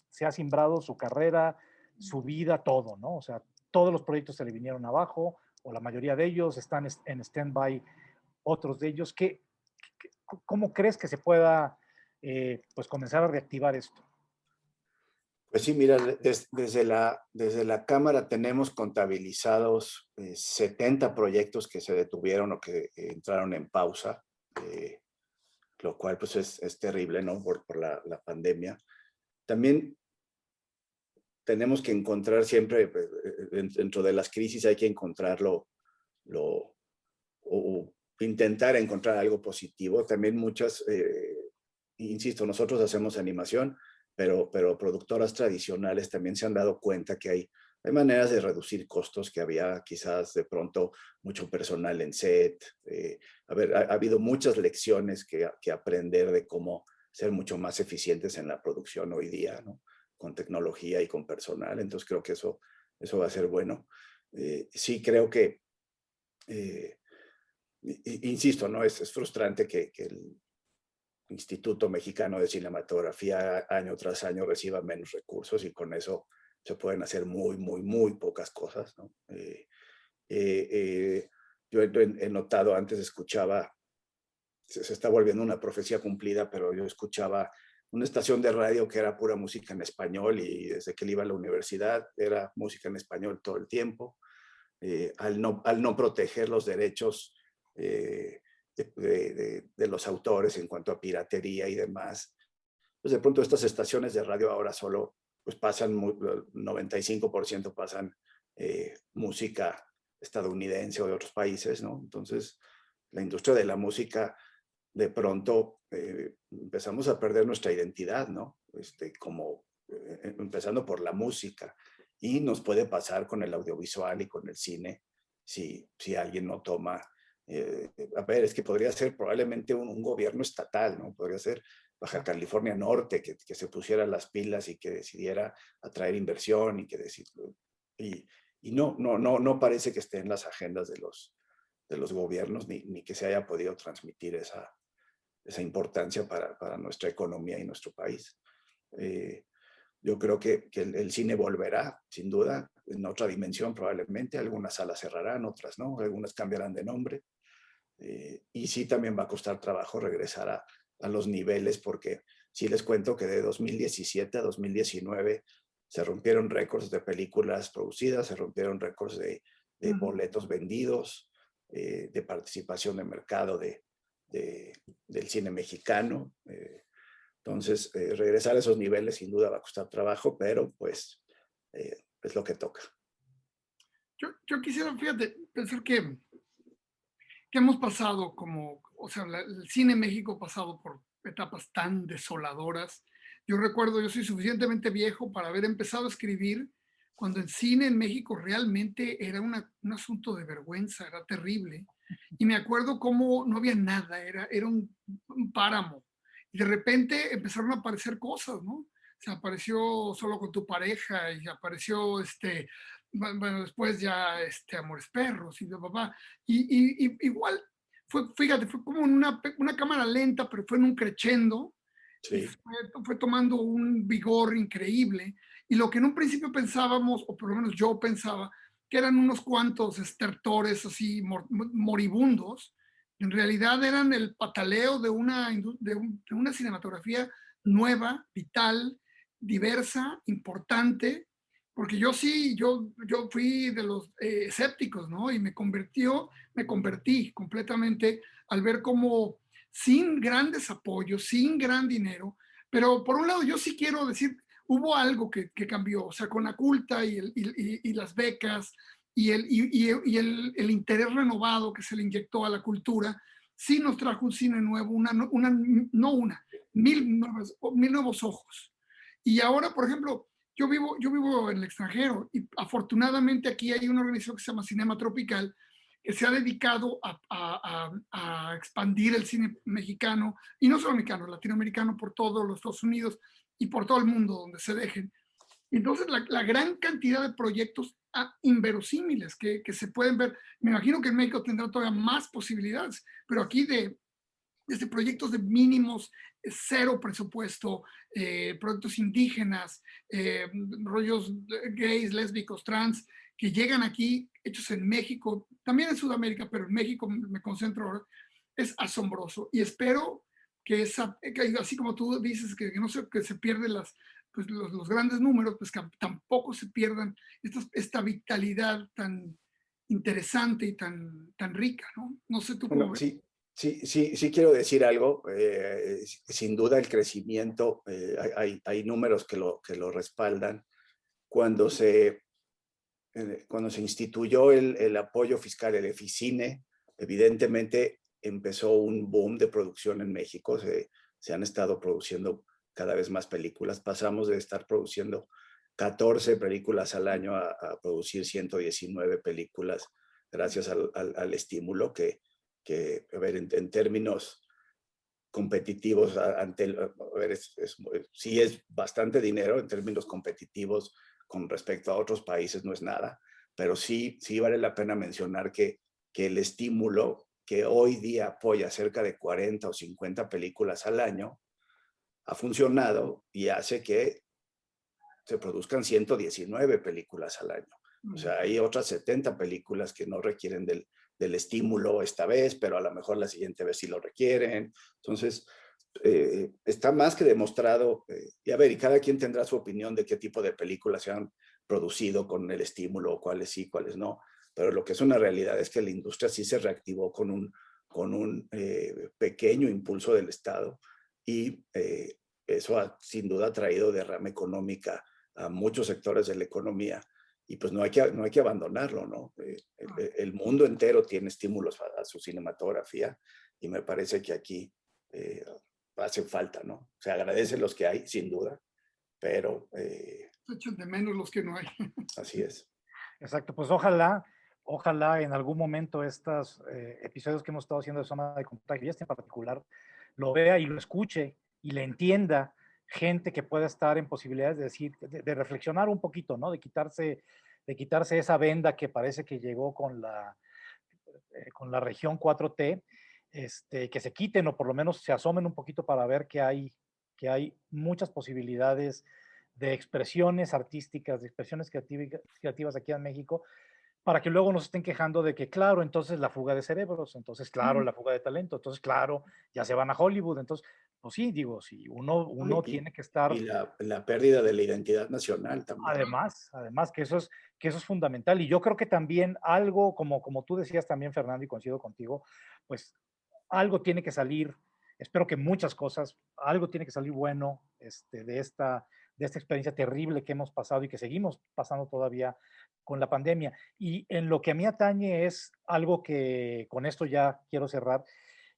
se ha simbrado su carrera, su vida, todo, ¿no? O sea, todos los proyectos se le vinieron abajo, o la mayoría de ellos están en stand-by, otros de ellos. ¿Cómo crees que se pueda pues comenzar a reactivar esto? Pues sí, mira, desde la Cámara tenemos contabilizados 70 proyectos que se detuvieron o que entraron en pausa, lo cual pues es terrible, ¿no? Por la pandemia. También tenemos que encontrar siempre, dentro de las crisis hay que encontrarlo, o intentar encontrar algo positivo. También muchas, insisto, nosotros hacemos animación, pero productoras tradicionales también se han dado cuenta que hay maneras de reducir costos, que había quizás de pronto mucho personal en set. Ha habido muchas lecciones que aprender de cómo ser mucho más eficientes en la producción hoy día, ¿no? Con tecnología y con personal. Entonces creo que eso va a ser bueno. Sí creo que, insisto, ¿no? Es frustrante que el Instituto Mexicano de Cinematografía año tras año reciba menos recursos y con eso se pueden hacer muy, muy, muy pocas cosas, ¿no? Yo he notado, antes escuchaba, se está volviendo una profecía cumplida, pero yo escuchaba una estación de radio que era pura música en español y desde que él iba a la universidad era música en español todo el tiempo. Al no proteger los derechos de los autores en cuanto a piratería y demás, pues de pronto estas estaciones de radio ahora solo pues pasan, 95% pasan música estadounidense o de otros países, ¿no? Entonces, la industria de la música, de pronto empezamos a perder nuestra identidad, ¿no? Empezando por la música. Y nos puede pasar con el audiovisual y con el cine si alguien no toma. A ver, es que podría ser probablemente un gobierno estatal, ¿no? Podría ser Baja California Norte que se pusiera las pilas y que decidiera atraer inversión y no parece que esté en las agendas de los gobiernos ni que se haya podido transmitir esa importancia para nuestra economía y nuestro país. Yo creo que el cine volverá, sin duda, en otra dimensión probablemente. Algunas salas cerrarán, otras no, algunas cambiarán de nombre. Y sí, también va a costar trabajo regresar a los niveles, porque sí les cuento que de 2017 a 2019 se rompieron récords de películas producidas, se rompieron récords de boletos vendidos, de participación de mercado del cine mexicano. Entonces, regresar a esos niveles sin duda va a costar trabajo, pero pues es lo que toca. Yo quisiera, fíjate, pensar que hemos pasado o sea, el cine en México ha pasado por etapas tan desoladoras. Yo recuerdo, yo soy suficientemente viejo para haber empezado a escribir cuando el cine en México realmente era un asunto de vergüenza, era terrible. Y me acuerdo cómo no había nada, era un páramo. Y de repente empezaron a aparecer cosas, ¿no? Se apareció Solo con tu pareja y apareció bueno, después ya Amores Perros y papá. Y igual, fíjate, fue como una cámara lenta, pero fue en un crescendo. Sí. Y fue tomando un vigor increíble. Y lo que en un principio pensábamos, o por lo menos yo pensaba, que eran unos cuantos estertores así moribundos, En realidad eran el pataleo de una cinematografía nueva, vital, diversa, importante, porque yo fui de los escépticos, ¿no? Y me convertí completamente al ver cómo sin grandes apoyos, sin gran dinero, pero por un lado yo sí quiero decir, hubo algo que cambió, o sea, con la culta y las becas y el interés renovado que se le inyectó a la cultura, sí nos trajo un cine nuevo, mil nuevos ojos. Y ahora, por ejemplo, yo vivo en el extranjero y afortunadamente aquí hay una organización que se llama Cinema Tropical que se ha dedicado a expandir el cine mexicano, y no solo mexicano, latinoamericano, por todos los Estados Unidos y por todo el mundo donde se dejen. Entonces, la gran cantidad de proyectos inverosímiles que se pueden ver, me imagino que en México tendrá todavía más posibilidades, pero aquí desde proyectos de mínimos, cero presupuesto, proyectos indígenas, rollos gays, lésbicos, trans, que llegan aquí, hechos en México, también en Sudamérica, pero en México me concentro ahora, es asombroso. Y espero que así como tú dices, que no sé, que se pierden pues los grandes números, pues que tampoco se pierdan esta vitalidad tan interesante y tan rica, ¿no? No sé tú cómo ves. Sí quiero decir algo. Sin duda el crecimiento, hay números que lo respaldan. Cuando se instituyó el apoyo fiscal, el EFICINE, evidentemente empezó un boom de producción en México. Se han estado produciendo cada vez más películas. Pasamos de estar produciendo 14 películas al año a producir 119 películas gracias al estímulo que a ver, en términos competitivos, sí es bastante dinero en términos competitivos con respecto a otros países, no es nada, pero sí vale la pena mencionar que el estímulo que hoy día apoya cerca de 40 o 50 películas al año ha funcionado y hace que se produzcan 119 películas al año. O sea, hay otras 70 películas que no requieren del estímulo esta vez, pero a lo mejor la siguiente vez sí lo requieren. Entonces, está más que demostrado, y a ver, y cada quien tendrá su opinión de qué tipo de películas se han producido con el estímulo, cuáles sí, cuáles no, pero lo que es una realidad es que la industria sí se reactivó con un pequeño impulso del Estado, y eso sin duda ha traído derrama económica a muchos sectores de la economía, y pues no hay que abandonarlo, ¿no? El mundo entero tiene estímulos a su cinematografía, y me parece que aquí hacen falta, ¿no? Se agradecen los que hay, sin duda, pero se echan de menos los que no hay. Así es. Exacto, pues ojalá en algún momento estos episodios que hemos estado haciendo de Zona de Contagio, y este en particular, lo vea y lo escuche y le entienda gente que pueda estar en posibilidades de decir, de reflexionar un poquito, ¿no? De quitarse esa venda que parece que llegó con la región 4T, que se quiten o por lo menos se asomen un poquito para ver que hay muchas posibilidades de expresiones artísticas, de expresiones creativas aquí en México, para que luego nos estén quejando de que, claro, entonces la fuga de cerebros, entonces, claro, la fuga de talento, entonces, claro, ya se van a Hollywood, entonces, pues sí, digo, si uno tiene que estar... Y la pérdida de la identidad nacional también. Además que eso es fundamental, y yo creo que también algo, como tú decías también, Fernando, y coincido contigo, pues algo tiene que salir, espero que muchas cosas, algo tiene que salir bueno de esta experiencia terrible que hemos pasado y que seguimos pasando todavía con la pandemia. Y en lo que a mí atañe es algo que con esto ya quiero cerrar,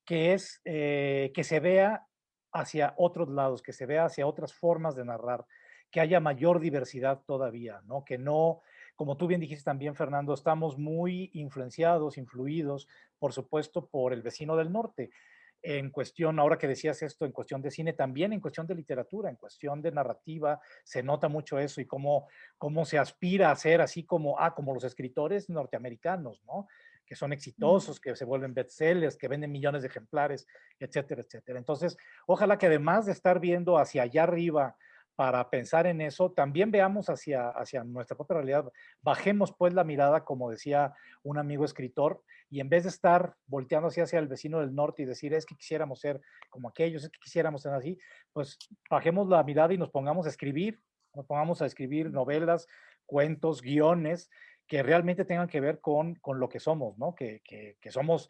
que es que se vea hacia otros lados, que se vea hacia otras formas de narrar, que haya mayor diversidad todavía, ¿no? Que no, como tú bien dijiste también, Fernando, estamos muy influidos, por supuesto, por el vecino del norte. En cuestión, ahora que decías esto, en cuestión de cine, también en cuestión de literatura, en cuestión de narrativa, se nota mucho eso y cómo se aspira a ser así como los escritores norteamericanos, ¿no? Que son exitosos, que se vuelven bestsellers, que venden millones de ejemplares, etcétera, etcétera. Entonces, ojalá que además de estar viendo hacia allá arriba para pensar en eso, también veamos hacia nuestra propia realidad. Bajemos pues la mirada, como decía un amigo escritor, y en vez de estar volteando hacia el vecino del norte y decir, es que quisiéramos ser como aquellos, es que quisiéramos ser así, pues bajemos la mirada y nos pongamos a escribir novelas, cuentos, guiones, que realmente tengan que ver con lo que somos, ¿no? Que somos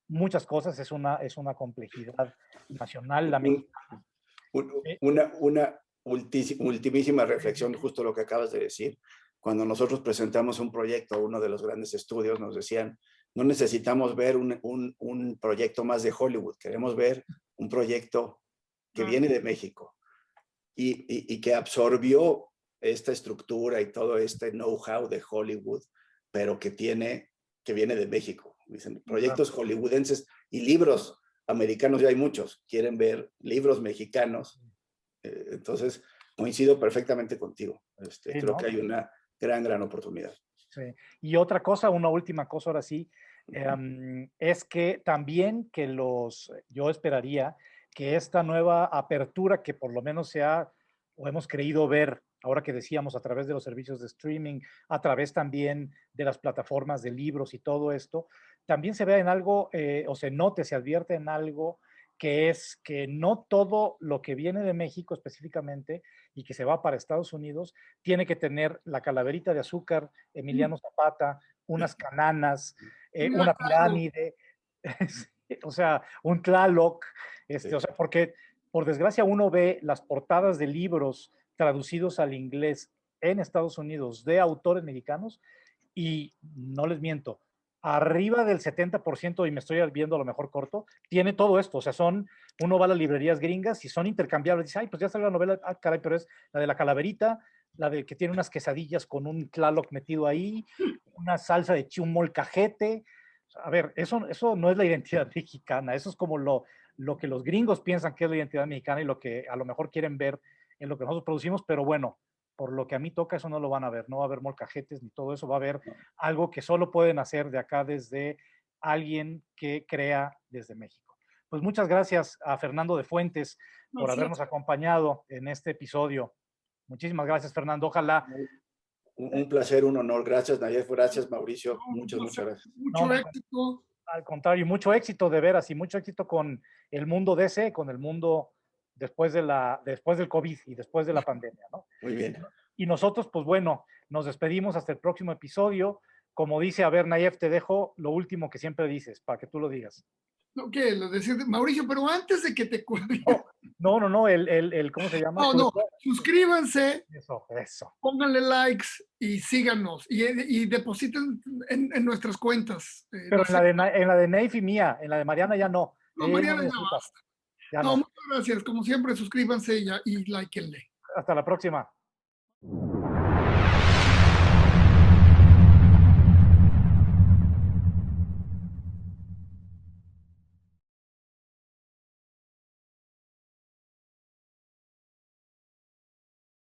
muchas cosas, es una complejidad nacional, la mexicana. Una ultimísima reflexión, justo lo que acabas de decir. Cuando nosotros presentamos un proyecto a uno de los grandes estudios, nos decían, no necesitamos ver un proyecto más de Hollywood, queremos ver un proyecto que viene de México y que absorbió esta estructura y todo este know-how de Hollywood, pero que viene de México. Dicen, proyectos hollywoodenses y libros americanos, ya hay muchos, quieren ver libros mexicanos. Entonces, coincido perfectamente contigo. Sí, creo que hay una gran oportunidad. Sí. Y otra cosa, una última cosa ahora sí, es que también yo esperaría que esta nueva apertura que por lo menos o hemos creído ver, ahora que decíamos, a través de los servicios de streaming, a través también de las plataformas de libros y todo esto, también se vea en algo, o se note, se advierte en algo, que es que no todo lo que viene de México específicamente y que se va para Estados Unidos tiene que tener la calaverita de azúcar, Emiliano Zapata, unas cananas, una pirámide, o sea, un Tlaloc, o sea, porque por desgracia uno ve las portadas de libros traducidos al inglés en Estados Unidos de autores mexicanos y no les miento, arriba del 70%, y me estoy viendo a lo mejor corto, tiene todo esto. O sea, uno va a las librerías gringas y son intercambiables. Dice, ay, pues ya salió la novela, ah, caray, pero es la de la calaverita, la de que tiene unas quesadillas con un Tlaloc metido ahí, una salsa de un molcajete. A ver, eso no es la identidad mexicana, eso es como lo que los gringos piensan que es la identidad mexicana y lo que a lo mejor quieren ver en lo que nosotros producimos, pero bueno, por lo que a mí toca, eso no lo van a ver, no va a haber molcajetes ni todo eso, va a haber algo que solo pueden hacer de acá desde alguien que crea desde México. Pues muchas gracias a Fernando de Fuentes por habernos acompañado en este episodio. Muchísimas gracias, Fernando. Ojalá. Un placer, un honor. Gracias, Nayef. Gracias, Mauricio. Muchas gracias. Mucho éxito. Al contrario, mucho éxito de veras y mucho éxito con el mundo DC, con el mundo después del COVID y después de la pandemia, ¿no? Muy bien. Y nosotros, pues bueno, nos despedimos hasta el próximo episodio. Como dice, a ver, Nayef, te dejo lo último que siempre dices, para que tú lo digas. Ok, lo decía Mauricio, pero antes de que te cuelgue. No, ¿cómo se llama? No, suscríbanse. Eso. Pónganle likes y síganos y depositen en nuestras cuentas. Pero en la de Neif y mía, en la de Mariana ya no. No, Mariana ya basta. Ya no. Muchas gracias. Como siempre, suscríbanse y likeenle. Hasta la próxima.